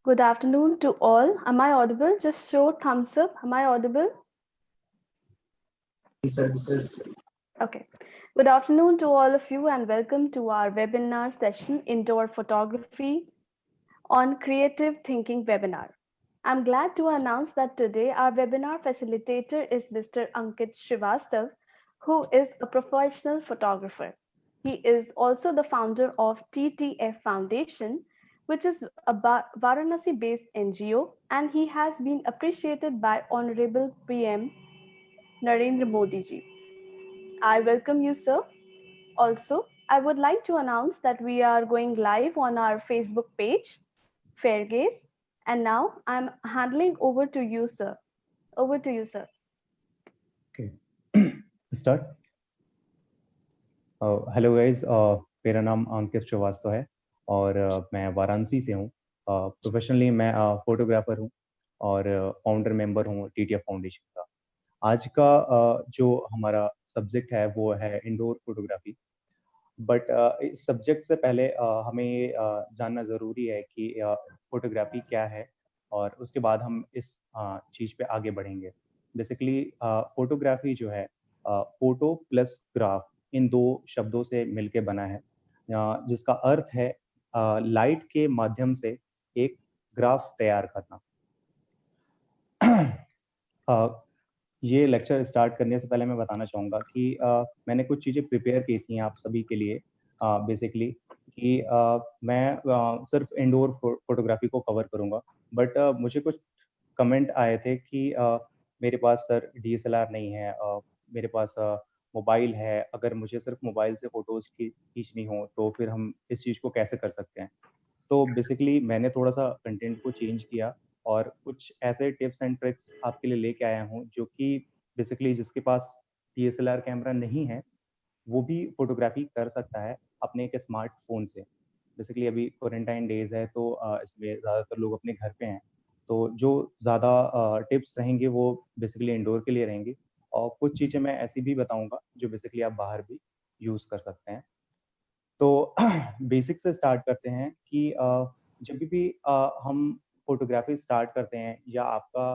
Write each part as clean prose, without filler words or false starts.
Good afternoon to all. Am I audible? Just show thumbs up. Am I audible? Services. Okay. Good afternoon to all of you and welcome to our webinar session, Indoor Photography on Creative Thinking webinar. I'm glad to announce that today our webinar facilitator is Mr. Ankit Srivastav, who is a professional photographer. He is also the founder of TTF Foundation, which is a Varanasi-based NGO, and he has been appreciated by Honorable PM Narendra Modi ji. I welcome you, sir. Also, I would like to announce that we are going live on our Facebook page, Fair Gaze. And now I'm handling over to you, sir. Over to you, sir. Okay. Start. Hello guys, मेरा नाम अंकित श्रीवास्तव है और मैं वाराणसी से हूँ। Professionally मैं photographer हूँ और फाउंडर मेंबर हूँ टीटीएफ फाउंडेशन का। आज का जो हमारा सब्जेक्ट है वो है इंडोर फोटोग्राफी। बट इस सब्जेक्ट से पहले हमें ये जानना ज़रूरी है कि फोटोग्राफी क्या है और उसके बाद हम इस चीज़ पे आगे बढ़ेंगे। बेसिकली फोटोग्राफी जो है फोटो प्लस ग्राफ इन दो शब्दों से मिलके बना है, जिसका अर्थ है लाइट के माध्यम से एक ग्राफ तैयार करना। ये लेक्चर स्टार्ट करने से पहले मैं बताना चाहूँगा कि मैंने कुछ चीज़ें प्रिपेयर की थी आप सभी के लिए। बेसिकली कि मैं सिर्फ इंडोर फोटोग्राफी को कवर करूँगा, बट मुझे कुछ कमेंट आए थे कि मेरे पास सर डीएसएलआर नहीं है, मेरे पास मोबाइल है, अगर मुझे सिर्फ मोबाइल से फ़ोटोज़ खींचनी हो तो फिर हम इस चीज़ को कैसे कर सकते हैं। तो बेसिकली मैंने थोड़ा-सा कंटेंट को चेंज किया और कुछ ऐसे टिप्स एंड ट्रिक्स आपके लिए लेके आया हूँ, जो कि बेसिकली जिसके पास डीएसएलआर कैमरा नहीं है, वो भी फ़ोटोग्राफ़ी कर सकता है अपने एक स्मार्टफ़ोन से। बेसिकली अभी क्वारंटाइन डेज़ है तो इसमें ज़्यादातर लोग अपने घर पे हैं। तो जो ज़्यादा टिप्स रहेंगे वो बेसिकली इंडोर के लिए रहेंगी और कुछ चीज़ें मैं ऐसी भी बताऊँगा जो बेसिकली आप बाहर भी यूज़ कर सकते हैं। तो बेसिक से स्टार्ट करते हैं कि जब भी हम फ़ोटोग्राफ़ी स्टार्ट करते हैं या आपका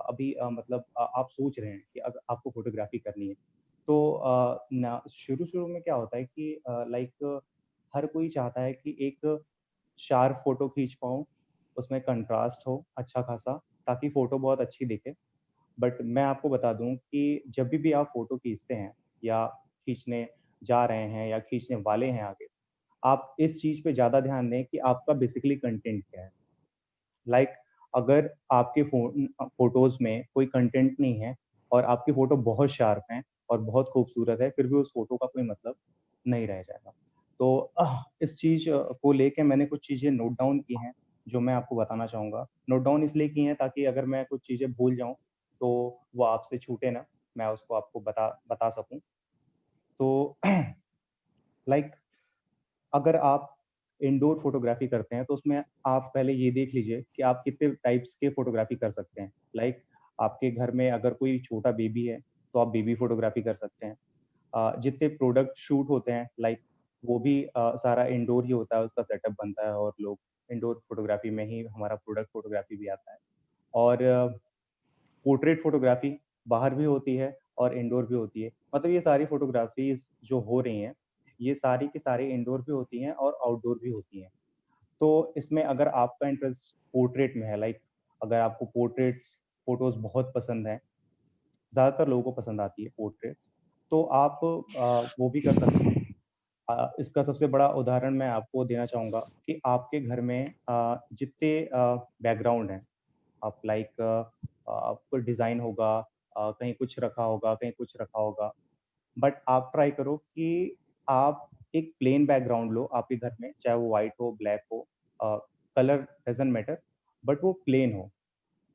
अभी मतलब आप सोच रहे हैं कि अगर आपको फ़ोटोग्राफ़ी करनी है, तो ना शुरू-शुरू में क्या होता है कि लाइक हर कोई चाहता है कि एक शार्प फ़ोटो खींच पाऊँ, उसमें कंट्रास्ट हो अच्छा खासा, ताकि फ़ोटो बहुत अच्छी दिखे। बट मैं आपको बता दूँ कि जब भी आप फ़ोटो खींचते हैं या खींचने जा रहे हैं या खींचने वाले हैं आगे, आप इस चीज़ पे ज़्यादा ध्यान दें कि आपका बेसिकली कंटेंट क्या है। लाइक अगर आपके फ़ोटोज़ में कोई कंटेंट नहीं है और आपकी फ़ोटो बहुत शार्प हैं और बहुत खूबसूरत है, फिर भी उस फ़ोटो का कोई मतलब नहीं रह जाएगा। तो इस चीज़ को लेके मैंने कुछ चीज़ें नोट डाउन की हैं, जो मैं आपको बताना चाहूँगा। नोट डाउन इसलिए की हैं ताकि अगर मैं कुछ चीज़ें भूल जाऊँ, तो वो आपसे छूटे ना, मैं उसको आपको बता बता सकूँ। तो लाइक अगर आप इंडोर फ़ोटोग्राफ़ी करते हैं, तो उसमें आप पहले ये देख लीजिए कि आप कितने टाइप्स के फ़ोटोग्राफ़ी कर सकते हैं। लाइक आपके घर में अगर कोई छोटा बेबी है, तो आप बेबी फ़ोटोग्राफ़ी कर सकते हैं। जितने प्रोडक्ट शूट होते हैं लाइक वो भी सारा इंडोर ही होता है, उसका सेटअप बनता है और लोग इंडोर फ़ोटोग्राफ़ी में ही हमारा प्रोडक्ट फ़ोटोग्राफ़ी भी आता है। और पोर्ट्रेट फ़ोटोग्राफ़ी बाहर भी होती है और इंडोर भी होती है। मतलब ये सारी फ़ोटोग्राफ़ीज़ जो हो रही हैं, ये सारी की सारी इंडोर भी होती हैं और आउटडोर भी होती हैं। तो इसमें अगर आपका इंटरेस्ट पोर्ट्रेट में है, लाइक अगर आपको पोर्ट्रेट्स फ़ोटोज़ बहुत पसंद हैं, ज़्यादातर लोगों को पसंद आती है पोर्ट्रेट्स, तो आप वो भी कर सकते हैं। इसका सबसे बड़ा उदाहरण मैं आपको देना चाहूँगा कि आपके घर में जितने बैकग्राउंड हैं, आप लाइक आपको डिज़ाइन होगा, कहीं कुछ रखा होगा, कहीं कुछ रखा होगा। बट आप ट्राई करो कि आप एक प्लेन बैकग्राउंड लो आपके घर में, चाहे वो व्हाइट हो, ब्लैक हो, कलर डज़न्ट मैटर, बट वो प्लेन हो।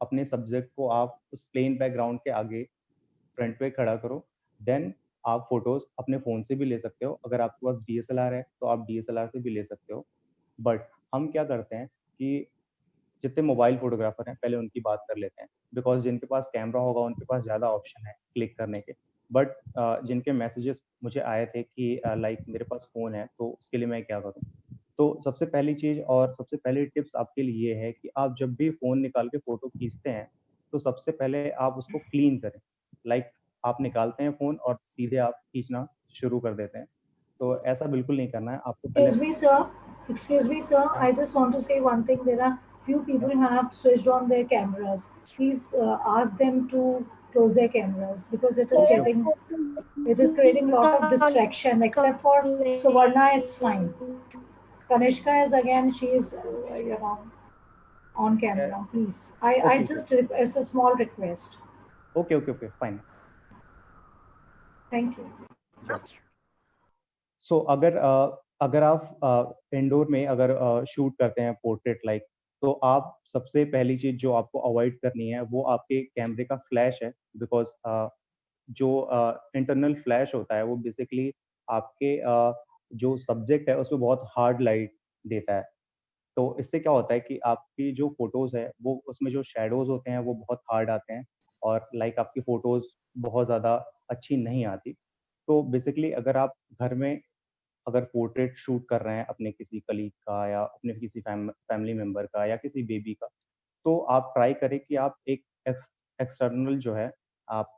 अपने सब्जेक्ट को आप उस प्लेन बैकग्राउंड के आगे फ्रंट पे खड़ा करो, देन आप फ़ोटोज़ अपने फ़ोन से भी ले सकते हो। अगर आपके पास डीएसएलआर है, तो आप डीएसएलआर से भी ले सकते हो। बट हम क्या करते हैं कि जितने मोबाइल फ़ोटोग्राफ़र हैं, पहले उनकी बात कर लेते हैं। बिकॉज़ जिनके पास कैमरा होगा, उनके पास ज़्यादा ऑप्शन है क्लिक करने के। बट जिनके मैसेजेस मुझे आए थे कि लाइक मेरे पास फ़ोन है, तो उसके लिए मैं क्या करूँ? तो सबसे पहली चीज़ और सबसे पहली टिप्स आपके लिए ये है कि आप जब भी फ़ोन निकाल के फ़ोटो खींचते हैं, तो सबसे पहले आप उसको क्लीन करें। लाइक आप निकालते हैं फ़ोन और सीधे आप खींचना शुरू कर देते हैं। तो ऐसा बिल्कुल नहीं करना है, आपको पहले Excuse me, sir. Excuse me, sir. हाँ, I just want to say one thing. There are few people हाँ, who have switched on their cameras. Please ask them to close their cameras because okay, okay, it is creating a lot of distraction. Except for Suvarna, it's fine. Kanishka is again, she is on camera. Please, I okay, okay, just it's a small request. Okay, okay, okay, fine, Thank you. Yes. So अगर आप indoor में अगर shoot करते हैं portrait like, तो आप सबसे पहली चीज़ जो आपको अवॉइड करनी है, वो आपके कैमरे का फ्लैश है। बिकॉज़ जो इंटरनल फ्लैश होता है, वो बेसिकली आपके जो सब्जेक्ट है, उसमें बहुत हार्ड लाइट देता है। तो इससे क्या होता है कि आपकी जो फ़ोटोज़ है, वो उसमें जो शैडोज़ होते हैं, वो बहुत हार्ड आते हैं और लाइक आपकी फ़ोटोज़ बहुत ज़्यादा अच्छी नहीं आती। तो बेसिकली अगर आप घर में अगर पोर्ट्रेट शूट कर रहे हैं अपने किसी कलीग का या अपने किसी फैमिली मेंबर का या किसी बेबी का, तो आप ट्राई करें कि आप एक एक्सटर्नल जो है, आप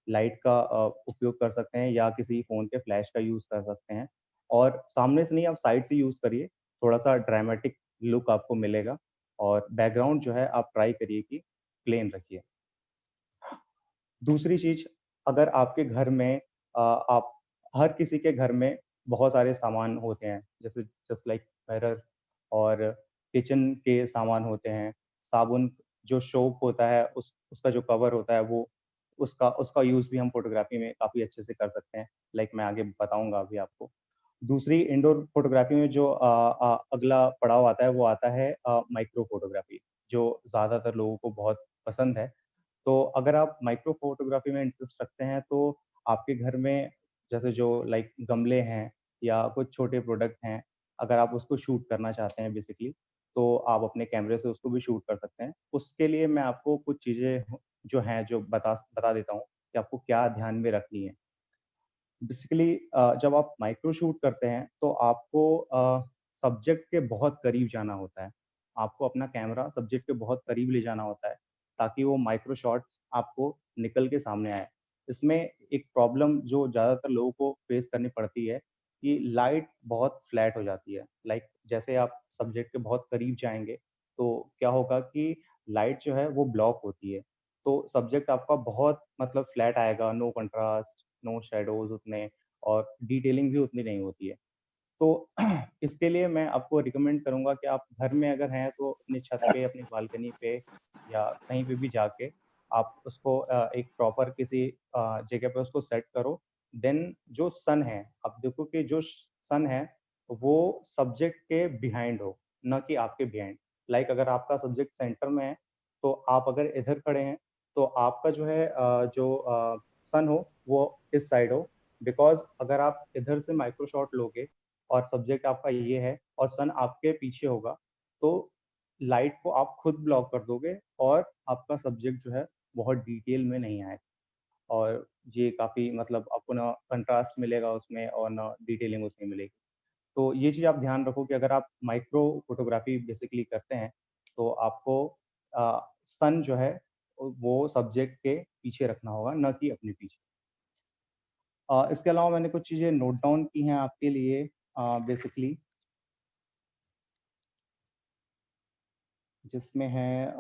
लाइट का उपयोग कर सकते हैं या किसी फ़ोन के फ्लैश का यूज़ कर सकते हैं। और सामने से नहीं, आप साइड से यूज़ करिए, थोड़ा-सा ड्रामेटिक लुक आपको मिलेगा। और बैकग्राउंड जो है आप ट्राई करिए कि प्लेन रखिए। दूसरी चीज़, अगर आपके घर में आप हर किसी के घर में बहुत सारे सामान होते हैं, जैसे जस्ट लाइक मिरर और किचन के सामान होते हैं, साबुन, जो सोप होता है उसका जो कवर होता है, वो उसका उसका यूज़ भी हम फ़ोटोग्राफ़ी में काफ़ी अच्छे से कर सकते हैं। लाइक मैं आगे बताऊँगा अभी आपको। दूसरी इंडोर फ़ोटोग्राफ़ी में जो अगला पड़ाव आता है, वो आता है माइक्रो फ़ोटोग्राफ़ी, जो ज़्यादातर लोगों को बहुत पसंद है। तो अगर आप माइक्रो फ़ोटोग्राफ़ी में इंटरेस्ट रखते हैं, तो आपके घर में जैसे जो लाइक गमले हैं या कुछ छोटे प्रोडक्ट हैं, अगर आप उसको शूट करना चाहते हैं बेसिकली, तो आप अपने कैमरे से उसको भी शूट कर सकते हैं। उसके लिए मैं आपको कुछ चीज़ें जो हैं, जो बता बता देता हूँ कि आपको क्या ध्यान में रखनी है। बेसिकली जब आप माइक्रो शूट करते हैं, तो आपको सब्जेक्ट के बहुत करीब जाना होता है। आपको अपना कैमरा सब्जेक्ट के बहुत करीब ले जाना होता है, ताकि वो माइक्रो शॉट्स आपको निकल के सामने आए। इसमें एक प्रॉब्लम जो ज़्यादातर लोगों को फेस करनी पड़ती है कि लाइट बहुत फ्लैट हो जाती है। लाइक जैसे आप सब्जेक्ट के बहुत करीब जाएँगे, तो क्या होगा कि लाइट जो है वो ब्लॉक होती है। तो सब्जेक्ट आपका बहुत मतलब फ्लैट आएगा, नो कंट्रास्ट, नो शैडोज़ उतने, और डिटेलिंग भी उतनी नहीं होती है। तो इसके लिए मैं आपको रिकमेंड करूँगा कि आप घर में अगर हैं, तो अपनी छत पे, अपनी बालकनी पे या कहीं पे भी जाके आप उसको एक प्रॉपर किसी जगह पे उसको सेट करो। देन जो सन है, आप देखो कि जो सन है, वो सब्जेक्ट के बिहाइंड हो, ना कि आपके बिहाइंड। लाइक अगर आपका सब्जेक्ट सेंटर में है, तो आप अगर इधर खड़े हैं, तो आपका जो है सन हो, वो इस साइड हो। बिकॉज़ अगर आप इधर से माइक्रो शॉट लोगे और सब्जेक्ट आपका ये है और सन आपके पीछे होगा, तो लाइट को आप खुद ब्लॉक कर दोगे और आपका सब्जेक्ट जो है बहुत डिटेल में नहीं आएगा, और ये काफ़ी मतलब आपको ना कंट्रास्ट मिलेगा उसमें और ना डिटेलिंग उसमें मिलेगी। तो ये चीज़ आप ध्यान रखो कि अगर आप माइक्रो फ़ोटोग्राफ़ी बेसिकली करते हैं, तो आपको सन जो है वो सब्जेक्ट के पीछे रखना होगा, ना कि अपने पीछे। इसके अलावा मैंने कुछ चीज़ें नोट डाउन की हैं आपके लिए बेसिकली, जिसमें है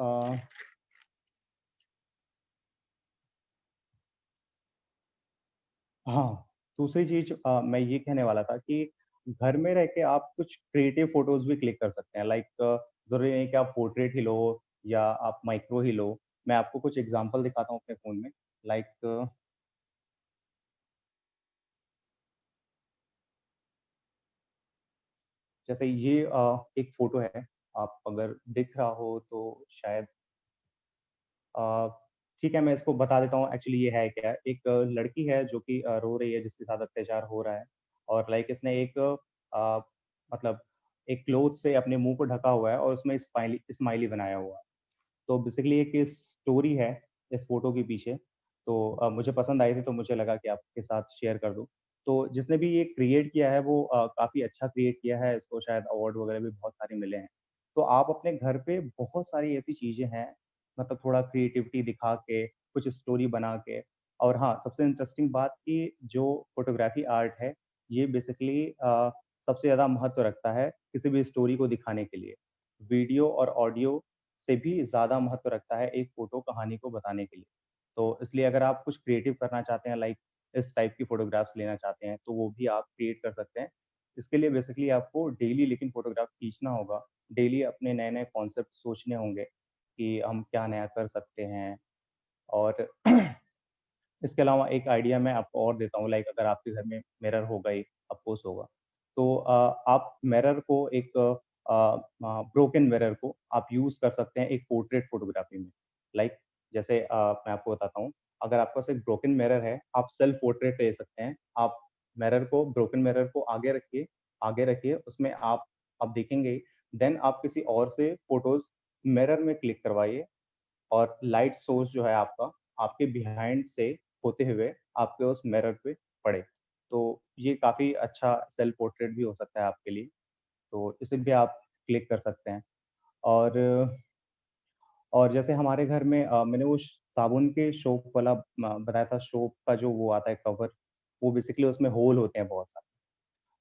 हाँ, दूसरी चीज़ मैं ये कहने वाला था कि घर में रह के आप कुछ क्रिएटिव फ़ोटोज़ भी क्लिक कर सकते हैं। लाइक ज़रूरी नहीं कि आप पोर्ट्रेट ही लो या आप माइक्रो ही लो। मैं आपको कुछ एग्ज़ाम्पल दिखाता हूँ अपने फ़ोन में। लाइक जैसे ये एक फ़ोटो है, आप अगर दिख रहा हो तो शायद अ, ठीक है, मैं इसको बता देता हूँ एक्चुअली ये है क्या। एक लड़की है जो कि रो रही है, जिसके साथ अत्याचार हो रहा है, और लाइक इसने एक मतलब एक क्लॉथ से अपने मुँह को ढका हुआ है और उसमें स्माइली स्माइली बनाया हुआ है। तो बेसिकली एक स्टोरी है इस फ़ोटो के पीछे। तो मुझे पसंद आई थी, तो मुझे लगा कि आपके साथ शेयर कर दूँ। तो जिसने भी ये क्रिएट किया है वो काफ़ी अच्छा क्रिएट किया है, इसको शायद अवार्ड वगैरह भी बहुत सारे मिले हैं। तो आप अपने घर पे बहुत सारी ऐसी चीज़ें हैं, मतलब थोड़ा क्रिएटिविटी दिखा के, कुछ स्टोरी बना के और हाँ, सबसे इंटरेस्टिंग बात कि जो फ़ोटोग्राफ़ी आर्ट है, ये बेसिकली सबसे ज़्यादा महत्व रखता है किसी भी स्टोरी को दिखाने के लिए। वीडियो और ऑडियो से भी ज़्यादा महत्व रखता है एक फ़ोटो कहानी को बताने के लिए। तो इसलिए अगर आप कुछ क्रिएटिव करना चाहते हैं लाइक इस टाइप की फ़ोटोग्राफ्स लेना चाहते हैं, तो वो भी आप क्रिएट कर सकते हैं। इसके लिए बेसिकली आपको डेली लेकिन फ़ोटोग्राफ खींचना होगा। डेली अपने नए-नए कॉन्सेप्ट सोचने होंगे कि हम क्या नया कर सकते हैं और इसके अलावा एक आइडिया मैं आपको और देता हूँ लाइक अगर आपके घर में मिरर होगा ही, ऑफ़कोर्स होगा, तो आप मिरर को एक ब्रोकन मिरर को आप यूज़ कर सकते हैं एक पोर्ट्रेट फ़ोटोग्राफ़ी में। लाइक जैसे मैं आपको बताता हूँ, अगर आपके पास एक ब्रोकन मिरर है, आप सेल्फ पोर्ट्रेट ले सकते हैं। आप मिरर को ब्रोकन मिरर को आगे रखिए, उसमें आप देखेंगे, देन आप किसी और से फ़ोटोज़ मिरर में क्लिक करवाइए और लाइट सोर्स जो है आपका, आपके बिहाइंड से होते हुए आपके उस मिरर पे पड़े। तो ये काफ़ी अच्छा सेल्फ पोर्ट्रेट भी हो सकता है आपके लिए, तो इसे भी आप क्लिक कर सकते हैं। और जैसे हमारे घर में मैंने वो साबुन के सोप वाला बताया था, सोप का जो वो आता है कवर, वो बेसिकली उसमें होल होते हैं बहुत सारे।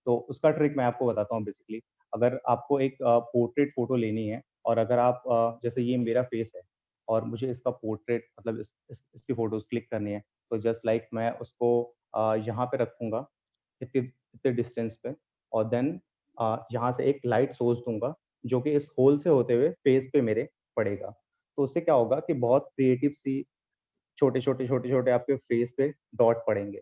तो उसका ट्रिक मैं आपको बताता हूँ बेसिकली। अगर आपको एक पोर्ट्रेट फ़ोटो लेनी है और अगर आप जैसे ये मेरा फेस है और मुझे इसका पोर्ट्रेट मतलब इसकी फ़ोटोज़ क्लिक करनी है, तो जस्ट लाइक मैं उसको यहाँ पे रखूँगा, इतने इतने डिस्टेंस पे और देन यहाँ से एक लाइट सोर्स दूँगा, जो कि इस होल से होते हुए फेस पे मेरे पड़ेगा। तो उससे क्या होगा कि बहुत क्रिएटिव सी छोटे-छोटे, छोटे-छोटे आपके फेस पे डॉट पड़ेंगे।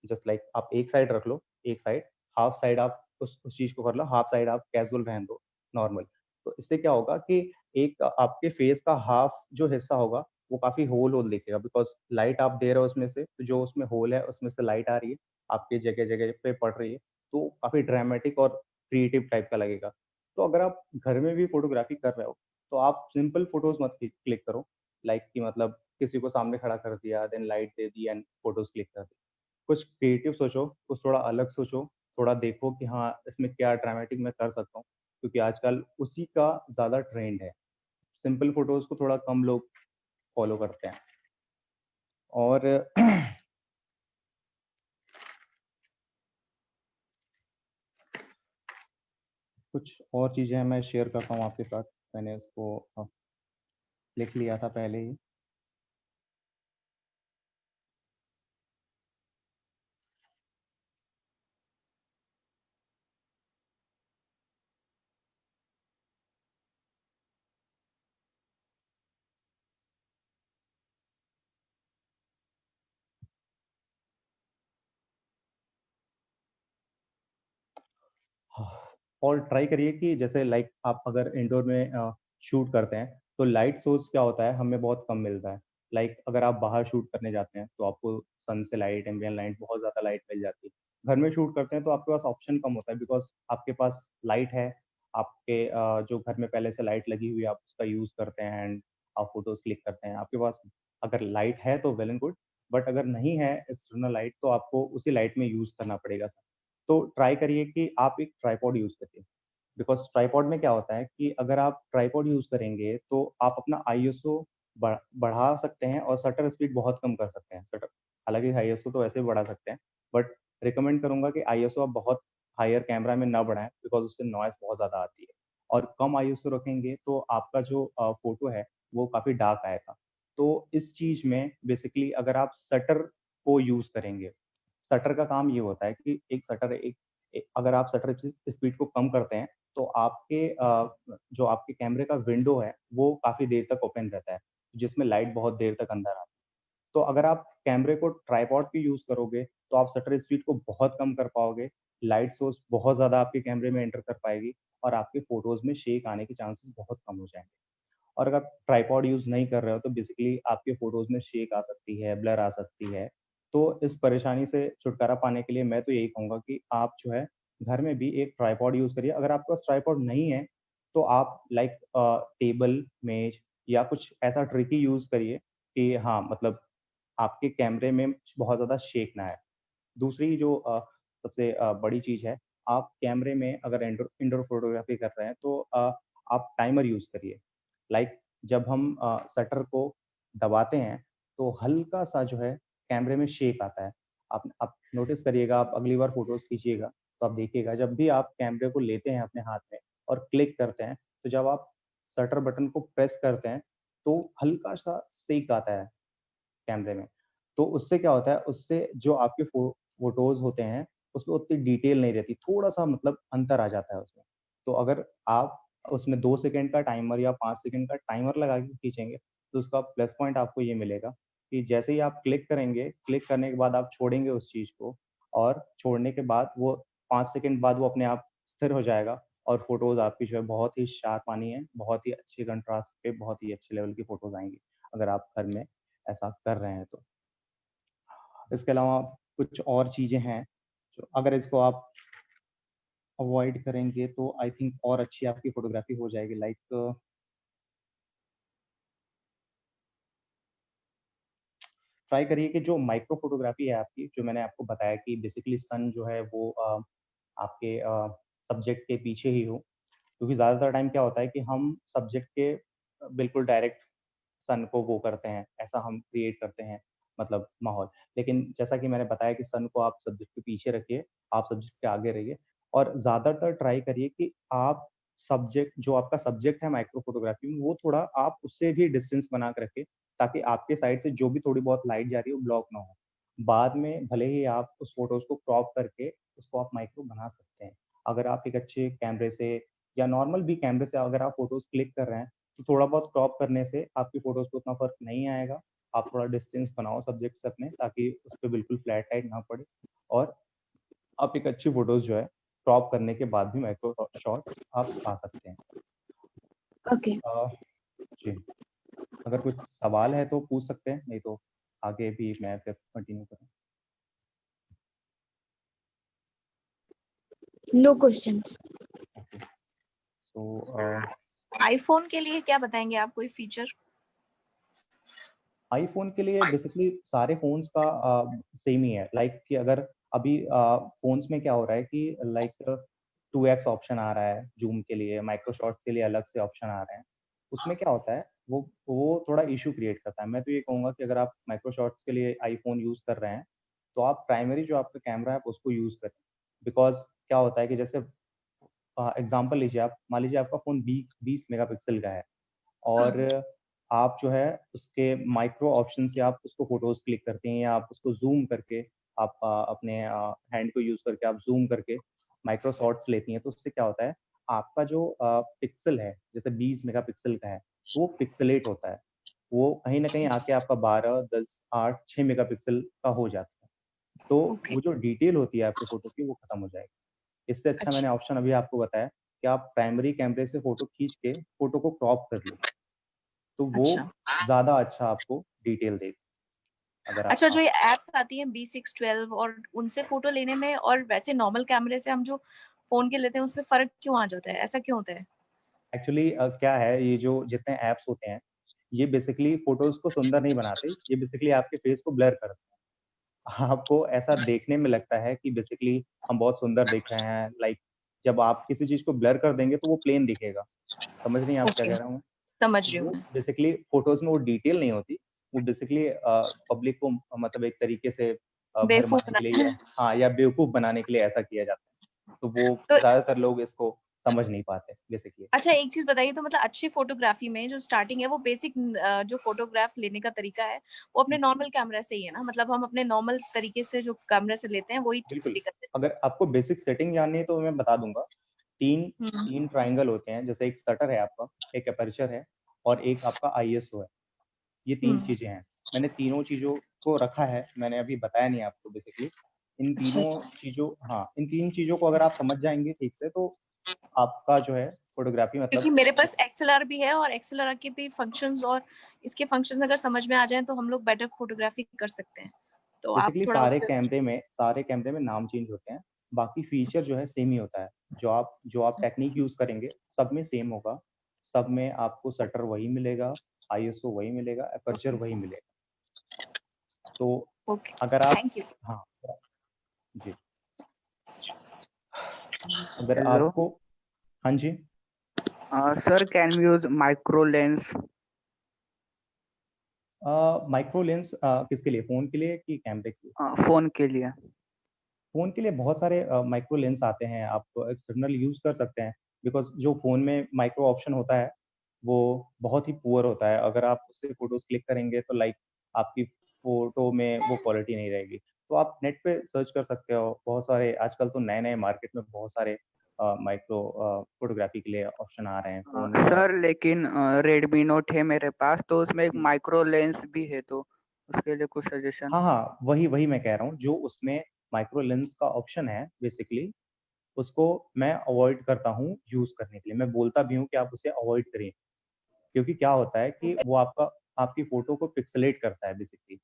जस्ट लाइक आप एक साइड रख लो, एक साइड, हाफ साइड आप उस चीज़ को कर लो, हाफ साइड आप कैज़ुअल रहने दो, नॉर्मल। तो इससे क्या होगा कि एक आपके फेस का हाफ जो हिस्सा होगा, वो काफ़ी होल-होल दिखेगा बिकॉज़ लाइट आप दे रहे हो उसमें से, तो जो उसमें होल है, उसमें से लाइट आ रही है, आपकी जगह-जगह पे पड़ रही है, तो काफ़ी ड्रामेटिक और क्रिएटिव टाइप का लगेगा। तो अगर आप घर में भी फ़ोटोग्राफ़ी कर रहे हो, तो आप सिंपल फ़ोटोज़ मत क्लिक करो, लाइक कि मतलब किसी को सामने खड़ा कर दिया, देन लाइट दे दी एंड फ़ोटोज़ क्लिक कर दी। कुछ क्रिएटिव सोचो, कुछ थोड़ा अलग सोचो, थोड़ा देखो कि हाँ, इसमें क्या ड्रामेटिक मैं कर सकता हूँ, क्योंकि आजकल उसी का ज़्यादा ट्रेंड है। सिंपल फ़ोटोज़ को थोड़ा कम लोग फ़ॉलो करते हैं और कुछ और चीज़ें मैं शेयर करता हूँ आपके साथ। मैंने उसको लिख लिया था पहले ही। हाँ, और ट्राई करिए कि जैसे लाइक आप अगर इंडोर में शूट करते हैं, तो लाइट सोर्स क्या होता है, हमें बहुत कम मिलता है। लाइक अगर आप बाहर शूट करने जाते हैं, तो आपको सन से लाइट, एम्बिएंट लाइट, बहुत ज़्यादा लाइट मिल जाती है। घर में शूट करते हैं, तो आपके पास ऑप्शन कम होता है बिकॉज़ आपके पास लाइट है, आपके जो घर में पहले से लाइट लगी हुई है, आप उसका यूज़ करते हैं एंड आप फ़ोटोज़ क्लिक करते हैं। आपके पास अगर लाइट है, तो वेल एंड गुड, बट अगर नहीं है एक्सटर्नल लाइट, तो आपको उसी लाइट में यूज़ करना पड़ेगा। तो ट्राई करिए कि आप एक ट्राइपॉड यूज़ करिए। बिकॉज़ ट्राइपॉड में क्या होता है कि अगर आप ट्राइपॉड यूज़ करेंगे, तो आप अपना आईएसओ बढ़ा सकते हैं और शटर स्पीड बहुत कम कर सकते हैं। शटर हालाँकि आईएसओ तो वैसे भी बढ़ा सकते हैं, बट रिकमेंड करूँगा कि आईएसओ आप बहुत हायर कैमरा में ना बढ़ाएँ बिकॉज़ उससे नॉइज़ बहुत ज़्यादा आती है। और कम आईएसओ रखेंगे तो आपका जो फ़ोटो है, वो काफ़ी डार्क आएगा। तो इस चीज़ में बेसिकली अगर आप शटर को यूज़ करेंगे, शटर का काम ये होता है कि एक शटर एक ए अगर आप शटर की स्पीड को कम करते हैं, तो आपके जो आपके कैमरे का विंडो है, वो काफ़ी देर तक ओपन रहता है, जिसमें लाइट बहुत देर तक अंदर आती है। तो अगर आप कैमरे को ट्राइपॉड पे यूज़ करोगे, तो आप शटर स्पीड को बहुत कम कर पाओगे, लाइट सोर्स बहुत ज़्यादा आपके कैमरे में एंटर कर पाएगी और आपके फ़ोटोज़ में शेक आने के चांसेस बहुत कम हो जाएँगे। और अगर आप ट्राइपॉड यूज़ नहीं कर रहे हो, तो बेसिकली आपके फ़ोटोज़ में शेक आ सकती है, ब्लर आ सकती है। तो इस परेशानी से छुटकारा पाने के लिए मैं तो यही कहूँगा कि आप जो है, घर में भी एक ट्राइपॉड यूज़ करिए। अगर आपके पास ट्राइपॉड नहीं है, तो आप लाइक टेबल, मेज या कुछ ऐसा ट्रिकी यूज़ करिए कि हाँ, मतलब आपके कैमरे में बहुत ज़्यादा शेक ना आए। दूसरी जो सबसे बड़ी चीज़ है, आप कैमरे में अगर इंडोर फोटोग्राफी कर रहे हैं तो आप टाइमर यूज़ करिए। लाइक जब हम शटर को दबाते हैं तो हल्का-सा जो है कैमरे में शेक आता है। आप नोटिस करिएगा, आप अगली बार फ़ोटोज़ खींचिएगा तो आप देखिएगा जब भी आप कैमरे को लेते हैं अपने हाथ में और क्लिक करते हैं, तो जब आप शटर बटन को प्रेस करते हैं, तो हल्का-सा शेक आता है कैमरे में। तो उससे क्या होता है, उससे जो आपके फ़ोटोज़ होते हैं, उसमें उतनी डिटेल नहीं रहती, थोड़ा-सा मतलब अंतर आ जाता है उसमें। तो अगर आप उसमें 2 सेकंड का टाइमर या 5 सेकंड का टाइमर लगा के खींचेंगे, तो उसका प्लस पॉइंट आपको ये मिलेगा कि जैसे ही आप क्लिक करेंगे, क्लिक करने के बाद आप छोड़ेंगे उस चीज़ को और छोड़ने के बाद वो 5 सेकंड बाद वो अपने आप स्थिर हो जाएगा और फ़ोटोज़ आपकी जो है बहुत ही शार्प आनी है, बहुत ही अच्छे कंट्रास्ट पे बहुत ही अच्छे लेवल की फ़ोटोज़ आएँगी, अगर आप घर में ऐसा कर रहे हैं तो। इसके अलावा कुछ और चीज़ें हैं, जो अगर इसको आप अवॉइड करेंगे तो आई थिंक और अच्छी आपकी फ़ोटोग्राफ़ी हो जाएगी लाइक ट्राई करिए कि जो माइक्रो फ़ोटोग्राफ़ी है आपकी, जो मैंने आपको बताया कि बेसिकली सन जो है वो आपके सब्जेक्ट के पीछे ही हो। क्योंकि ज़्यादातर टाइम क्या होता है कि हम सब्जेक्ट के बिल्कुल डायरेक्ट सन को वो करते हैं, ऐसा हम क्रिएट करते हैं मतलब माहौल। लेकिन जैसा कि मैंने बताया कि सन को आप सब्जेक्ट के पीछे रखिए, आप सब्जेक्ट के आगे रहिए और ज़्यादातर ट्राई करिए कि आप सब्जेक्ट जो आपका सब्जेक्ट है माइक्रो फ़ोटोग्राफ़ी में, वो थोड़ा आप उससे भी डिस्टेंस बना के रखें, ताकि आपके साइड से जो भी थोड़ी बहुत लाइट जा रही है, वो ब्लॉक ना हो। बाद में भले ही आप उस फ़ोटोज़ को क्रॉप करके उसको आप माइक्रो बना सकते हैं। अगर आप एक अच्छे कैमरे से या नॉर्मल भी कैमरे से अगर आप फ़ोटोज़ क्लिक कर रहे हैं, तो थोड़ा बहुत क्रॉप करने से आपकी फ़ोटोज़ को उतना फ़र्क नहीं आएगा। आप थोड़ा डिस्टेंस बनाओ सब्जेक्ट से अपने ताकि उसपे बिल्कुल फ्लैट लाइट ना पड़े और आप एक अच्छी फ़ोटोज़ जो है क्रॉप करने के बाद भी माइक्रो शॉट आप पा सकते हैं। ओके। अ, जी, अगर कुछ सवाल है तो पूछ सकते हैं, नहीं तो आगे भी मैं फिर कंटिन्यू करूँ। No questions. Okay, so iPhone के लिए क्या बताएंगे आप, कोई फीचर? आईफ़ोन के लिए बेसिकली सारे फ़ोन्स का सेम ही है। लाइक कि अगर अभी फ़ोन्स में क्या हो रहा है कि लाइक 2x ऑप्शन आ रहा है ज़ूम के लिए, माइक्रो शॉट्स के लिए अलग से ऑप्शन आ रहे हैं। उसमें क्या होता है, वो थोड़ा इश्यू क्रिएट करता है। मैं तो ये कहूँगा कि अगर आप माइक्रो शॉट्स के लिए आईफ़ोन यूज़ कर रहे हैं, तो आप प्राइमरी जो आपका कैमरा है, आप उसको यूज़ करें। बिकॉज़ क्या होता है कि जैसे एग्ज़ाम्पल लीजिए आप, मान लीजिए आपका फ़ोन 20 मेगापिक्सल का है और आप जो है उसके माइक्रो ऑप्शन से आप उसको फ़ोटोज़ क्लिक करते हैं या आप उसको ज़ूम करके आप अपने हैंड को यूज़ करके आप ज़ूम करके माइक्रो शॉट्स लेती हैं, तो उससे क्या होता है, आपका जो पिक्सल है, जैसे 20 मेगापिक्सल का है, तो वो पिक्सेलेट होता है। वो कहीं न कहीं आके आपका 12, 10, 8, 6 मेगापिक्सल का हो जाता है। तो ओके, वो जो डिटेल होती है आपकी फ़ोटो की, वो खत्म हो जाएगी। इससे अच्छा मैंने अच्छा। ऑप्शन अभी आपको बताया कि आप प्राइमरी कैमरे से फ़ोटो खींच के फ़ोटो को क्रॉप कर लो। तो वो अच्छा, ज़्यादा अच्छा आपको डिटेल देगी, अगर आप अच्छा, जो ये एप्स आती हैं B612 और उनसे फोटो लेने में और वैसे नॉर्मल कैमरे से हम जो फोन के लेते हैं उसमें फर्क क्यों आ जाता है, ऐसा क्यों होता है? एक्चुअली क्या है, ये जो जितने ऐप्स होते हैं, ये बेसिकली फ़ोटोज़ को सुंदर नहीं बनाते, ये बेसिकली आपके फेस को ब्लर करते हैं। आपको ऐसा देखने में लगता है कि बेसिकली हम बहुत सुंदर दिख रहे हैं, लाइक जब आप किसी चीज़ को ब्लर कर देंगे तो वो प्लेन दिखेगा। समझ रही हैं आप क्या ओके, कह रहा हूँ मैं? समझ रही हूँ वो मैं। बेसिकली फ़ोटोज़ में वो डिटेल नहीं होती, वो बेसिकली पब्लिक को मतलब एक तरीके से बेवकूफ भरमाने के लिए बना या हाँ, या बेवकूफ़ बनाने के लिए ऐसा किया जाता है। तो वो तो ज़्यादातर लोग इसको समझ नहीं पाते बेसिकली। अच्छा, एक चीज बताइए, तो मतलब अच्छी फोटोग्राफी में जो स्टार्टिंग है वो बेसिक जो फोटोग्राफ लेने का तरीका है वो अपने नॉर्मल कैमरा से ही है ना, मतलब हम अपने नॉर्मल तरीके से जो कैमरा से लेते हैं वही बिल्कुल, स्टडी करते अगर आपको बेसिक सेटिंग जाननी है तो मैं बता दूँगा। 3 हैं। 3 ट्रायंगल होते हैं, जैसे एक शटर है आपका, एक एपर्चर है और एक आपका आईएसओ है। ये 3 हम्म। चीज़ें हैं। मैंने तीनों चीज़ों को रखा है, मैंने अभी बताया नहीं आपको बेसिकली। इन अच्छा, तीनों चीज़ों हाँ, इन 3 चीज़ों को अगर आप समझ जाएँगे ठीक से तो आपका जो है फ़ोटोग्राफ़ी क्योंकि मतलब मेरे पास एक्सएलआर भी है और एक्सएलआर के भी फंक्शंस और इसके फंक्शंस अगर समझ में आ जाएं तो हम लोग बेटर फोटोग्राफी कर सकते हैं। तो आप बेसिकली थोड़ा उस पे सारे कैमरे में नाम चेंज होते हैं। बाकी फीचर जो है सेम ही होता है। जो आप टेक्नीक यूज़ करेंगे, सब में सेम होगा। सब में आपको शटर वही मिलेगा, आईएसओ वही मिलेगा, एपर्चर वही मिलेगा। तो ओके, अगर आप थैंक यू। हाँ, जी, अगर Hello. आपको, हाँ जी, Sir, can we use micro lens? Micro lens किसके लिए, फोन के लिए कि कैमरे के लिए? फोन के लिए. फोन के लिए बहुत सारे माइक्रो लेंस आते हैं, आप एक्सटर्नल यूज कर सकते हैं, बिकॉज जो फोन में माइक्रो ऑप्शन होता है वो बहुत ही पुअर होता है। अगर आप उससे फोटोज क्लिक करेंगे तो लाइक आपकी फोटो में वो क्वालिटी नहीं रहेगी। तो आप नेट पे सर्च कर सकते हो, बहुत सारे आजकल तो नए नए मार्केट में बहुत सारे माइक्रो फोटोग्राफी के लिए ऑप्शन आ रहे हैं फोन में। सर लेकिन Redmi Note है मेरे पास, तो उसमें एक हम्म। माइक्रो लेंस भी है, तो उसके लिए कुछ सजेशन? हाँ हाँ, वही वही मैं कह रहा हूँ, जो उसमें माइक्रो लेंस का ऑप्शन है बेसिकली उसको मैं अवॉइड करता हूँ यूज करने के लिए। मैं बोलता भी हूँ कि आप उसे अवॉइड करें, क्योंकि क्या होता है कि वो आपकी फोटो को पिक्सेलेट करता है basically.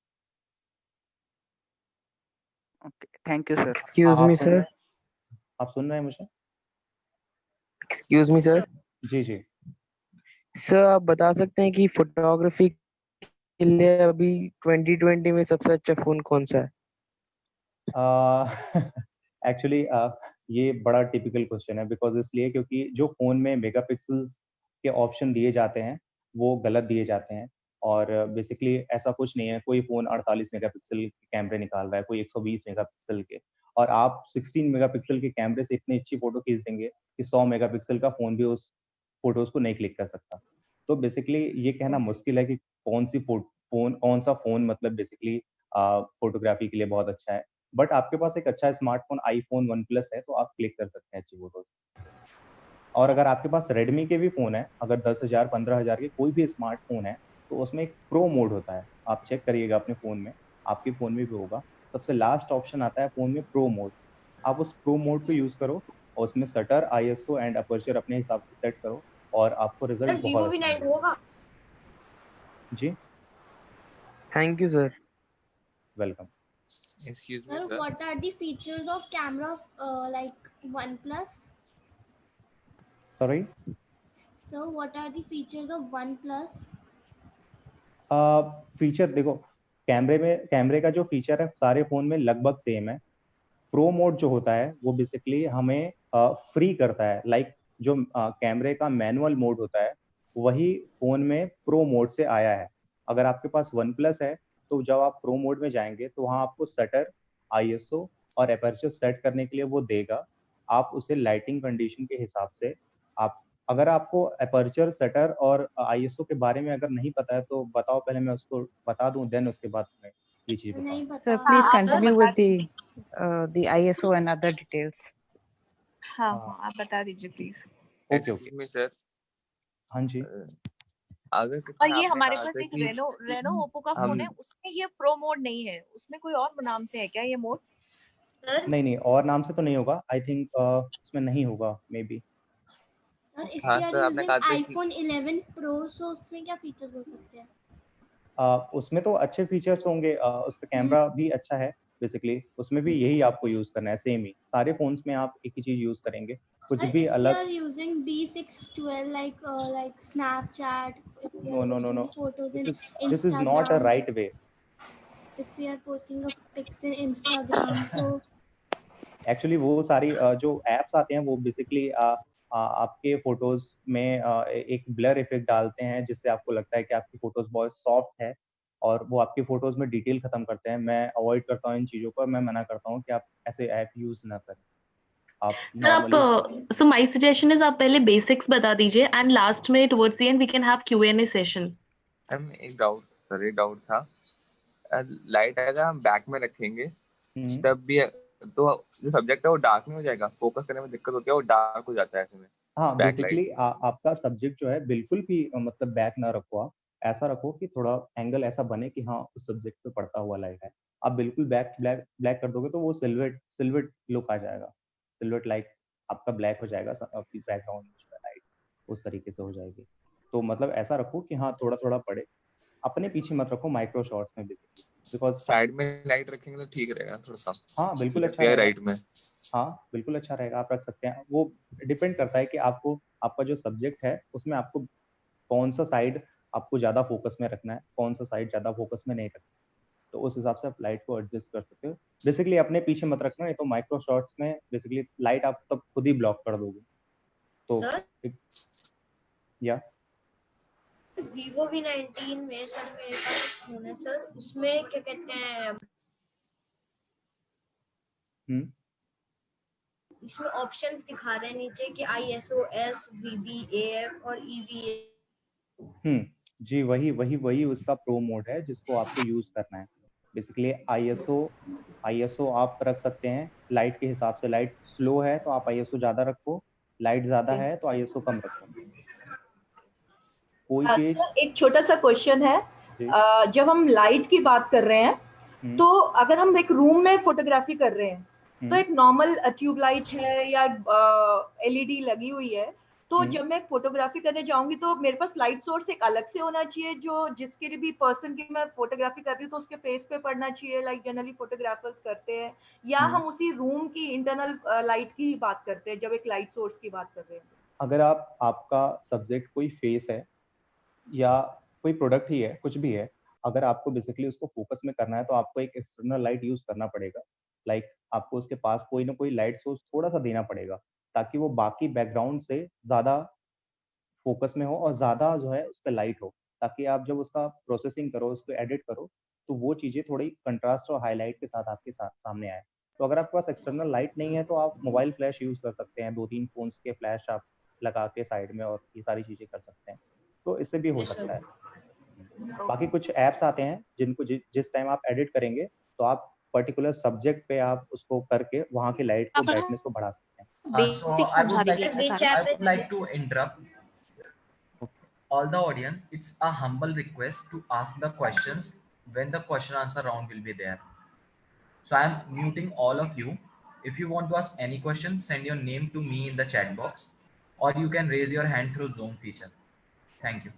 Okay, thank you sir. Excuse आप me, सुन रहे sir. हैं? आप सुन रहे हैं मुझे? Excuse me, sir. जी जी। सर आप बता सकते हैं कि फोटोग्राफी के लिए अभी 2020 में सबसे अच्छा फोन कौन सा है? एक्चुअली ये बड़ा टिपिकल क्वेश्चन है, बिकॉज इसलिए क्योंकि जो फोन में मेगापिक्सल्स के ऑप्शन दिए जाते हैं वो गलत दिए जाते हैं। और बेसिकली ऐसा कुछ नहीं है, कोई फोन 48 मेगापिक्सल के कैमरे निकाल रहा है, कोई 120 मेगापिक्सल के, और आप 16 मेगापिक्सल के कैमरे से इतनी अच्छी फोटो खींच देंगे कि 100 मेगापिक्सल का फोन भी उस फोटोज को नहीं क्लिक कर सकता। तो बेसिकली ये कहना मुश्किल है कि कौन सा फोन मतलब बेसिकली फोटोग्राफी के लिए बहुत अच्छा है। बट आपके पास एक अच्छा स्मार्टफोन आईफोन 1 प्लस है तो आप क्लिक कर सकते हैं अच्छी फोटोज। और अगर आपके पास रेडमी के भी फोन है, अगर 10,000 15,000 के कोई भी स्मार्टफोन है, तो उसमें एक प्रो मोड होता है, आप चेक करिएगा अपने फोन में, आपके फोन में भी होगा। सबसे लास्ट ऑप्शन आता है फोन में प्रो मोड। आप उस प्रो मोड को यूज करो और उसमें शटर, आईएसओ एंड अपर्चर अपने हिसाब से सेट करो और आपको रिजल्ट बहुत अच्छा मिलेगा। जी, thank you sir. Welcome. Excuse me, Sir, sir. what are the features of camera of like OnePlus? Sorry, Sir, what are the features of OnePlus? Feature देखो, कैमरे का जो फीचर है सारे फोन में लगभग सेम है। प्रो मोड जो होता है वो बेसिकली हमें फ्री करता है, लाइक जो कैमरे का मैनुअल मोड होता है वही फोन में प्रो मोड से आया है। अगर आपके पास वन प्लस है तो जब आप प्रो मोड में जाएंगे तो वहाँ आपको शटर, आईएसओ और एपर्चर सेट करने के लिए वो देगा। आप उसे लाइटिंग कंडीशन के हिसाब से आप, अगर आपको एपर्चर, शटर और आईएसओ के बारे में अगर नहीं पता है तो बताओ, पहले मैं उसको बता दूं, देन उसके बाद मैं ये चीज नहीं बताऊं। पता। So please हाँ, आप continue बता with the ISO and other details. हाँ हाँ, आप बता दीजिए please. Okay Excuse okay, me, sir. हाँ जी। अगर और कितना ये आपने हमारे कहा पास था एक कि रेनो ओप्पो का हम फोन है, उसमें ये प्रो मोड नहीं है, उसमें कोई और नाम से है क्या ये मोड? नहीं नहीं, और नाम से तो नहीं होगा, आई थिंक इसमें नहीं होगा मे बी। Sir, if हाँ we are सर, आपने using कहा था कि iPhone 11 Pro, so उसमें क्या फीचर्स हो सकते हैं? उसमें तो अच्छे फीचर्स होंगे, उसका कैमरा भी अच्छा है बेसिकली, उसमें भी यही आपको यूज करना है, सेम ही सारे फोन्स में आप एक ही चीज यूज करेंगे, कुछ Sir, भी if we अलग। are using B612 like Snapchat, if we are no no no posting no, the photos in this is not a Instagram, right way. if we are posting a pics in Instagram, so actually वो सारी जो apps आते हैं वो basically आपके photos में एक blur effect डालते हैं जिससे आपको लगता है कि आपकी फोटोज बहुत सॉफ्ट है, और वो आपकी फोटोज में डिटेल खत्म करते हैं। मैं अवॉइड करता हूँ इन चीज़ों को, मैं मना करता हूँ कि आप ऐसे ऐप यूज ना करें। आप सर आप normally, so my suggestion is आप पहले बेसिक्स बता दीजिए एंड लास्ट में towards the end we can have Q&A session. हम एक डाउट था। लाइट अगर हम बैक में रखेंगे तब भी तो जो सब्जेक्ट है वो डार्क नहीं हो जाएगा? फोकस करने में दिक्कत होती है, वो डार्क हो जाता है ऐसे में हाँ बैक लाइट। बेसिकली आपका सब्जेक्ट जो है बिल्कुल भी मतलब बैक ना रखो, आप ऐसा रखो कि थोड़ा एंगल ऐसा बने कि हाँ उस सब्जेक्ट पे पड़ता हुआ लाइट है। आप बिल्कुल बैक ब्लैक ब्लैक कर दोगे तो वो सिल्वेट सिल्वेट लुक आ जाएगा, सिल्वेट लाइट आपका ब्लैक हो जाएगा, आपकी बैकग्राउंड में लाइट उस तरीके से हो जाएगी। तो मतलब ऐसा रखो कि हाँ थोड़ा थोड़ा पड़े, अपने पीछे मत रखो माइक्रो शॉट्स में बेसिकली, बिकॉज साइड में लाइट रखेंगे तो ठीक रहेगा थोड़ा सा, हाँ बिल्कुल अच्छा लेफ्ट या रहेगा। राइट में? हाँ बिल्कुल अच्छा रहेगा, आप रख सकते हैं। वो डिपेंड करता है कि आपको, आपका जो सब्जेक्ट है उसमें आपको कौन सा साइड आपको ज्यादा फोकस में रखना है, कौन सा साइड ज्यादा फोकस में नहीं रखना तो उस हिसाब से आप लाइट को एडजस्ट कर सकते हो। बेसिकली अपने पीछे मत रखना, नहीं तो माइक्रो शॉट्स में बेसिकली लाइट आप तब खुद ही ब्लॉक कर दोगे। तो सर या Vivo V19 में सर मेरे पास फोन है सर, उसमें क्या कहते हैं, इसमें ऑप्शंस दिखा रहे हैं नीचे कि ISO S VB AF और EVA। जी, वही उसका प्रो मोड है जिसको आपको यूज करना है। बेसिकली ISO आप रख सकते हैं लाइट के हिसाब से। लाइट स्लो है तो आप ISO ज्यादा रखो, लाइट ज्यादा है तो ISO कम रखो। कोई चीज सर एक छोटा सा क्वेश्चन है, जब हम लाइट की बात कर रहे हैं तो अगर हम एक रूम में फोटोग्राफी कर रहे हैं तो एक नॉर्मल ट्यूब लाइट है या LED लगी हुई है, तो जब मैं फोटोग्राफी करने जाऊंगी तो मेरे पास लाइट सोर्स एक अलग से होना चाहिए जो जिसके भी पर्सन की मैं फोटोग्राफी कर रही हूँ तो उसके फेस पे पड़ना चाहिए, लाइक जनरली फोटोग्राफर्स करते हैं, या हम उसी रूम की इंटरनल लाइट की ही बात करते हैं जब एक लाइट सोर्स की बात कर रहे हैं? अगर आपका सब्जेक्ट कोई फेस है या कोई प्रोडक्ट ही है, कुछ भी है, अगर आपको बेसिकली उसको फोकस में करना है तो आपको एक एक्सटर्नल लाइट यूज करना पड़ेगा। लाइक आपको उसके पास कोई ना कोई लाइट सोर्स थोड़ा सा देना पड़ेगा ताकि वो बाकी बैकग्राउंड से ज्यादा फोकस में हो और ज्यादा जो है उस पर लाइट हो, ताकि आप जब उसका प्रोसेसिंग करो, उसको एडिट करो, तो वो चीजें थोड़ी कंट्रास्ट और हाईलाइट के साथ आपके सामने आए। तो अगर आपके पास एक्सटर्नल लाइट नहीं है तो आप मोबाइल फ्लैश यूज कर सकते हैं, 2-3 फोन्स के फ्लैश आप लगा के साइड में, और ये सारी चीजें कर सकते हैं। तो इससे भी हो सकता है। बाकी कुछ ऐप्स आते हैं जिनको जिस टाइम आप एडिट करेंगे तो आप पर्टिकुलर सब्जेक्ट पे आप उसको करके वहाँ की लाइट को, ब्राइटनेस को बढ़ा सकते हैं। So I would like to interrupt all the audience. It's a humble request to ask the questions when the question answer round will be there. So I am muting all of you. If you want to ask any question, send your name to me in the chat box, or you can raise your hand through Zoom feature. Thank you.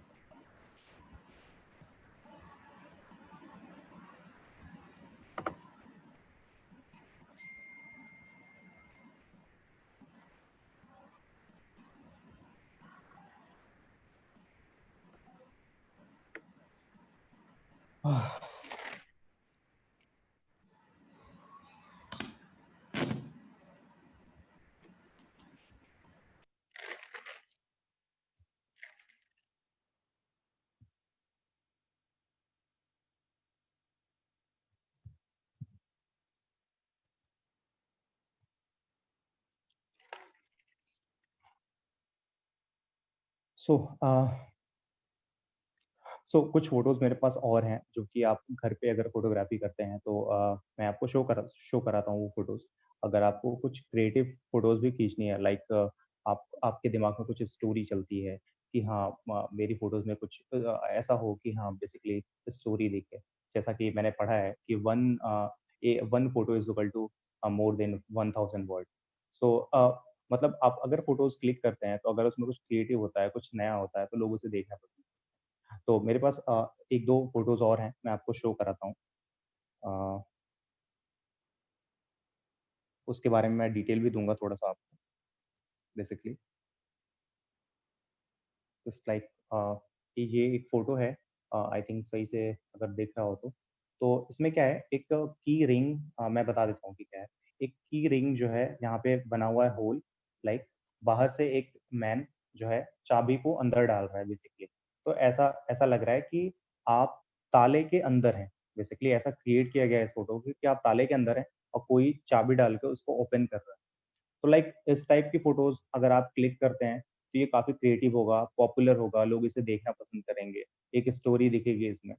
सो कुछ photos मेरे पास और हैं जो कि आप घर पे अगर फोटोग्राफी करते हैं तो मैं आपको शो कराता हूँ वो फोटोज। अगर आपको कुछ क्रिएटिव फोटोज भी खींचनी है, लाइक आपके दिमाग में कुछ स्टोरी चलती है कि हाँ मेरी फोटोज में कुछ ऐसा हो कि हाँ बेसिकली स्टोरी दिखे, जैसा कि मैंने पढ़ा है कि one photo is equal to more than 1000 word. So मतलब आप अगर फोटोज क्लिक करते हैं तो अगर उसमें कुछ क्रिएटिव होता है, कुछ नया होता है, तो लोग उसे देखना पसंद। तो मेरे पास एक दो फोटोज और हैं, मैं आपको शो कराता हूँ। उसके बारे में मैं डिटेल भी दूंगा थोड़ा सा आपको। बेसिकली जस्ट लाइक ये एक फोटो है, आई थिंक सही से अगर देख रहा हो तो इसमें क्या है, एक की रिंग, मैं बता देता हूँ कि क्या है। एक की रिंग जो है यहाँ पे बना हुआ है होल, लाइक बाहर से एक मैन जो है चाबी को अंदर डाल रहा है बेसिकली। तो ऐसा ऐसा लग रहा है कि आप ताले के अंदर हैं। बेसिकली ऐसा क्रिएट किया गया है इस फोटो को कि आप ताले के अंदर हैं और कोई चाबी डाल के उसको ओपन कर रहा है। तो लाइक इस टाइप की फोटोज अगर आप क्लिक करते हैं तो ये काफी क्रिएटिव होगा, पॉपुलर होगा, लोग इसे देखना पसंद करेंगे, एक स्टोरी दिखेगी इसमें।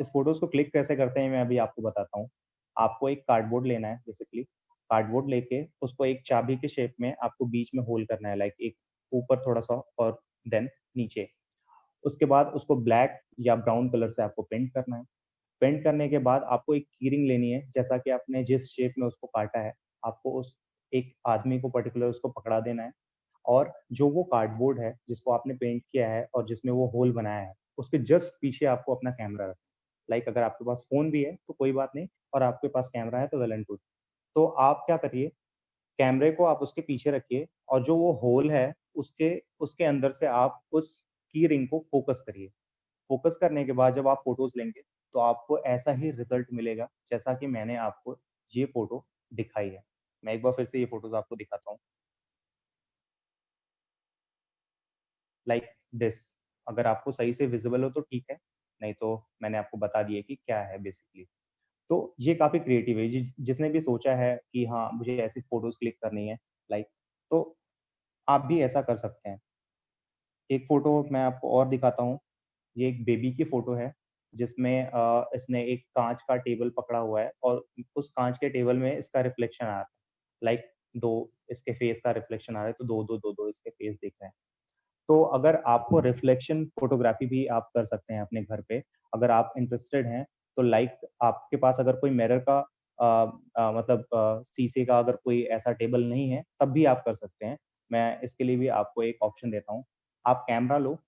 इस फोटोज को क्लिक कैसे करते हैं मैं अभी आपको बताता हूँ। आपको एक कार्डबोर्ड लेना है, बेसिकली कार्डबोर्ड लेके उसको एक चाबी के शेप में आपको बीच में होल करना है, लाइक एक ऊपर थोड़ा सा और देन नीचे। उसके बाद उसको ब्लैक या ब्राउन कलर से आपको पेंट करना है। पेंट करने के बाद आपको एक कीरिंग लेनी है, जैसा कि आपने जिस शेप में उसको काटा है, आपको उस एक आदमी को पर्टिकुलर उसको पकड़ा देना है। और जो वो कार्डबोर्ड है जिसको आपने पेंट किया है और जिसमें वो होल बनाया है, उसके जस्ट पीछे आपको अपना कैमरा रखना है। लाइक अगर आपके पास फोन भी है तो कोई बात नहीं, और आपके पास कैमरा है तो वेल एंड गुड। तो आप क्या करिए, कैमरे को आप उसके पीछे रखिए और जो वो होल है उसके उसके अंदर से आप उस की रिंग को फोकस करिए। फोकस करने के बाद जब आप फोटोज लेंगे तो आपको ऐसा ही रिजल्ट मिलेगा जैसा कि मैंने आपको ये फोटो दिखाई है। मैं एक बार फिर से ये फोटोज आपको दिखाता हूँ। Like this. अगर आपको सही से विजिबल हो तो ठीक है, नहीं तो मैंने आपको बता दिया कि क्या है बेसिकली। तो ये काफ़ी क्रिएटिव है, जिसने भी सोचा है कि हाँ, मुझे ऐसी फ़ोटोज़ क्लिक करनी है, लाइक, तो आप भी ऐसा कर सकते हैं। एक फ़ोटो मैं आपको और दिखाता हूँ, ये एक बेबी की फ़ोटो है, जिसमें इसने एक काँच का टेबल पकड़ा हुआ है और उस काँच के टेबल में इसका रिफ्लेक्शन आ रहा है। लाइक 2 इसके फेस का रिफ्लेक्शन आ रहा है, तो 2-2, 2-2 इसके फेस दिख रहे हैं। तो अगर आपको रिफ्लेक्शन फ़ोटोग्राफ़ी भी आप कर सकते हैं अपने घर पे, अगर आप इंटरेस्टेड हैं, तो लाइक आपके पास अगर कोई मिरर का मतलब शीशे का अगर कोई ऐसा टेबल नहीं है, तब भी आप कर सकते हैं। मैं इसके लिए भी आपको एक ऑप्शन देता हूँ। आप कैमरा लो,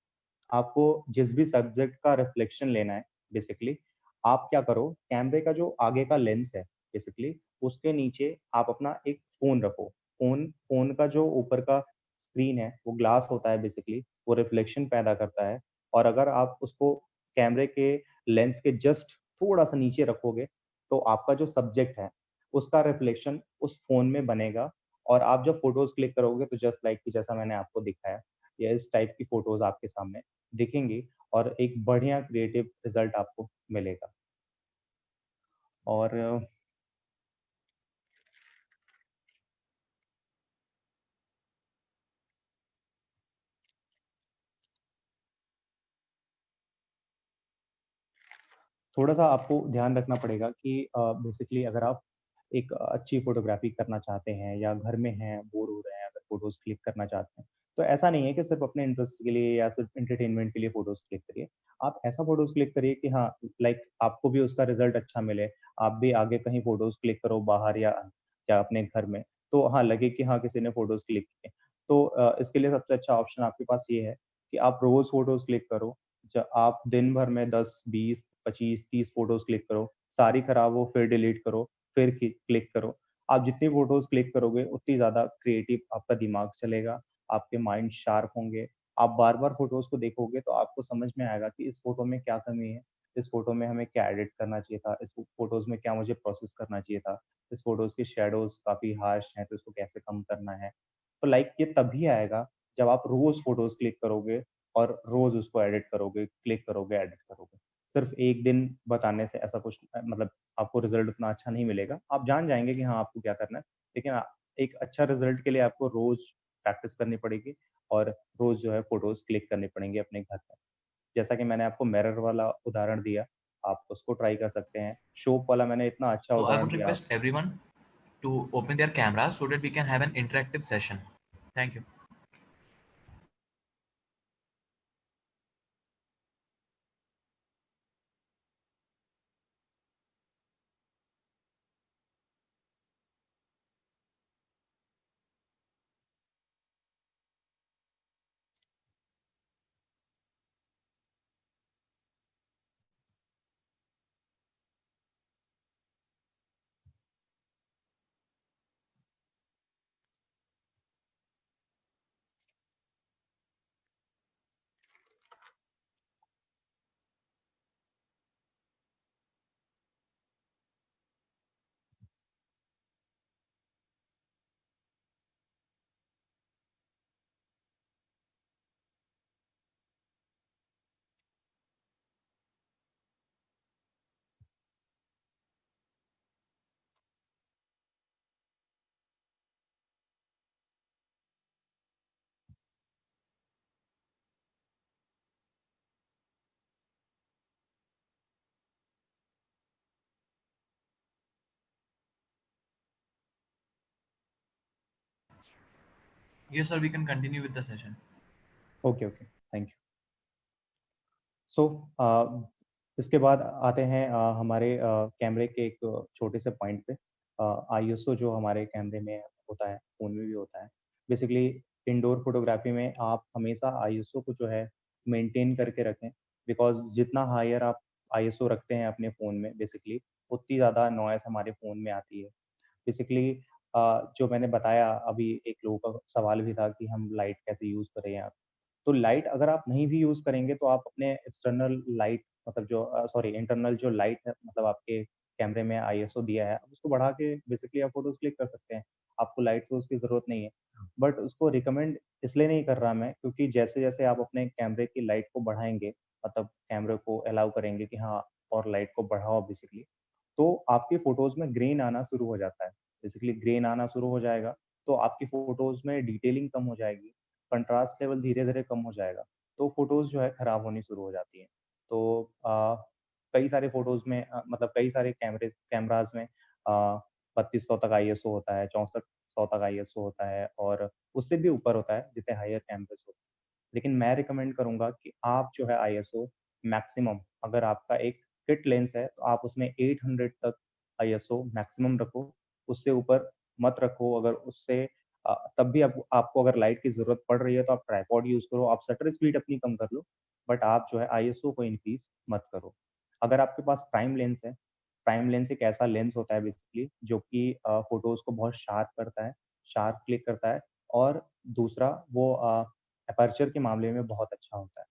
आपको जिस भी सब्जेक्ट का रिफ्लेक्शन लेना है बेसिकली, आप क्या करो, कैमरे का जो आगे का लेंस है बेसिकली, उसके नीचे आप अपना एक फ़ोन रखो। फ़ोन का जो ऊपर का स्क्रीन है, वो ग्लास होता है बेसिकली, वो रिफ्लेक्शन पैदा करता है और अगर आप उसको कैमरे के लेंस के जस्ट थोड़ा-सा नीचे रखोगे, तो आपका जो सब्जेक्ट है, उसका रिफ्लेक्शन उस फ़ोन में बनेगा और आप जब फ़ोटोज़ क्लिक करोगे तो जस्ट लाइक कि जैसा मैंने आपको दिखाया, या इस टाइप की फ़ोटोज़ आपके सामने दिखेंगी और एक बढ़िया क्रिएटिव रिज़ल्ट आपको मिलेगा। और थोड़ा-सा आपको ध्यान रखना पड़ेगा कि बेसिकली अगर आप एक अच्छी फ़ोटोग्राफ़ी करना चाहते हैं या घर में हैं, बोर हो रहे हैं, अगर फ़ोटोज़ क्लिक करना चाहते हैं, तो ऐसा नहीं है कि सिर्फ़ अपने इंटरेस्ट के लिए या सिर्फ़ एंटरटेनमेंट के लिए फ़ोटोज़ क्लिक करिए। आप ऐसा फ़ोटोज़ क्लिक करिए कि हाँ, लाइक आपको भी उसका रिज़ल्ट अच्छा मिले, आप भी आगे कहीं फ़ोटोज़ क्लिक करो बाहर या अपने घर में, तो हाँ, लगे कि हाँ, किसी ने फ़ोटोज़ क्लिक की हैं। तो इसके लिए सबसे अच्छा ऑप्शन आपके पास ये है कि आप रोज़ फ़ोटोज़ क्लिक करो। आप दिन भर में 10, 20, 25, 30 फ़ोटोज़ क्लिक करो, सारी खराब हो फिर डिलीट करो, फिर क्लिक करो। आप जितनी फ़ोटोज़ क्लिक करोगे उतनी ज़्यादा क्रिएटिव आपका दिमाग चलेगा, आपके माइंड शार्प होंगे। आप बार-बार फ़ोटोज़ को देखोगे तो आपको समझ में आएगा कि इस फ़ोटो में क्या कमी है, इस फ़ोटो में हमें क्या एडिट करना चाहिए था, इस फ़ोटोज़ में क्या मुझे प्रोसेस करना चाहिए था, इस फ़ोटोज़ के शैडोज़ काफ़ी हार्श हैं तो इसको कैसे कम करना है। तो लाइक ये तभी आएगा जब आप रोज़ फ़ोटोज़ क्लिक करोगे और रोज़ उसको एडिट करोगे, क्लिक करोगे, एडिट करोगे। सिर्फ़ एक दिन बताने से ऐसा कुछ मतलब आपको रिज़ल्ट उतना अच्छा नहीं मिलेगा। आप जान जाएँगे कि हाँ, आपको क्या करना है। लेकिन एक अच्छा रिज़ल्ट के लिए आपको रोज़ प्रैक्टिस करनी पड़ेगी और रोज़ जो है फ़ोटोज़ क्लिक करनी पड़ेंगी अपने घर में। जैसा कि मैंने आपको मिरर वाला उदाहरण दिया, आप उसको ट्राई कर सकते हैं। शोप वाला मैंने इतना अच्छा So I उदाहरण would दिया request आपको। everyone to open their camera so that we can have an interactive session. Thank you. Yes, sir, we can continue with the session. Okay, okay, thank you. So इसके बाद आते हैं हमारे कैमरे के एक छोटे से पॉइंट पे। आईएसओ जो हमारे कैमरे में होता है, फ़ोन में भी होता है। बेसिकली इंडोर फ़ोटोग्राफ़ी में आप हमेशा आईएसओ को जो है मेंटेन करके रखें, बिकॉज़ जितना हायर आप आईएसओ रखते हैं अपने फ़ोन में बेसिकली, उतनी ज़्यादा नॉइज़ हमारे फ़ोन में आती है। बेसिकली जो मैंने बताया अभी, एक लोगों का सवाल भी था कि हम लाइट कैसे यूज़ करें, या तो लाइट अगर आप नहीं भी यूज़ करेंगे तो आप अपने एक्सटर्नल लाइट मतलब जो सॉरी इंटरनल जो लाइट है, मतलब आपके कैमरे में आईएसओ दिया है, आप उसको बढ़ा के बेसिकली आप फोटोज क्लिक कर सकते हैं। आपको लाइट सोर्स की जरूरत नहीं है। बट उसको रिकमेंड इसलिए नहीं कर रहा मैं, क्योंकि जैसे जैसे आप अपने कैमरे की लाइट को बढ़ाएंगे, मतलब कैमरे को अलाउ करेंगे कि हाँ और लाइट को बढ़ाओ बेसिकली, तो आपकी फोटोज में ग्रेन आना शुरू हो जाता है। बेसिकली ग्रेन आना शुरू हो जाएगा तो आपकी फोटोज में डिटेलिंग कम हो जाएगी, कंट्रास्ट लेवल धीरे धीरे कम हो जाएगा, तो फोटोज जो है खराब होनी शुरू हो जाती हैं। तो कई सारे फोटोज में मतलब कई सारे कैमराज में 3200 तक आईएसओ होता है, 6400 तक आईएसओ होता है, और उससे भी ऊपर होता है जितने हायर कैमरेज होते हैं। लेकिन मैं रिकमेंड करूंगा कि आप जो है आईएसओ मैक्सिमम, अगर आपका एक किट लेंस है तो आप उसमें 800 तक आईएसओ मैक्सिमम रखो, उससे ऊपर मत रखो। अगर उससे तब भी आपको अगर लाइट की जरूरत पड़ रही है तो आप ट्राइपॉड यूज करो, आप शटर स्पीड अपनी कम कर लो, बट आप जो है आईएसओ को इंक्रीज मत करो। अगर आपके पास प्राइम लेंस है, प्राइम लेंस एक ऐसा लेंस होता है बेसिकली जो कि फोटोज को बहुत शार्प करता है, शार्प क्लिक करता है, और दूसरा वो अपर्चर के मामले में बहुत अच्छा होता है।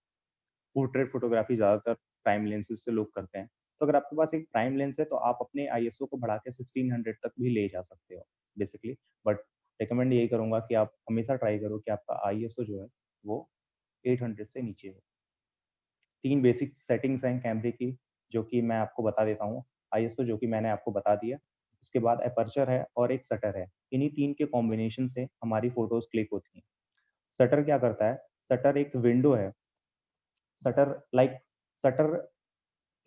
पोर्ट्रेट फोटोग्राफी ज़्यादातर प्राइम लेंसेज से लोग करते हैं। तो अगर आपके पास एक प्राइम लेंस है तो आप अपने आईएसओ को बढ़ा के 1600 तक भी ले जा सकते हो बेसिकली। बट रिकमेंड यही करूँगा कि आप हमेशा ट्राई करो कि आपका आईएसओ जो है वो 800 से नीचे हो। 3 बेसिक सेटिंग्स हैं कैमरे की जो कि मैं आपको बता देता हूँ। आईएसओ जो कि मैंने आपको बता दिया, इसके बाद अपर्चर है और एक शटर है। इन्हीं 3 के कॉम्बिनेशन से हमारी फोटोज़ क्लिक होती हैं। शटर क्या करता है? शटर एक विंडो है। शटर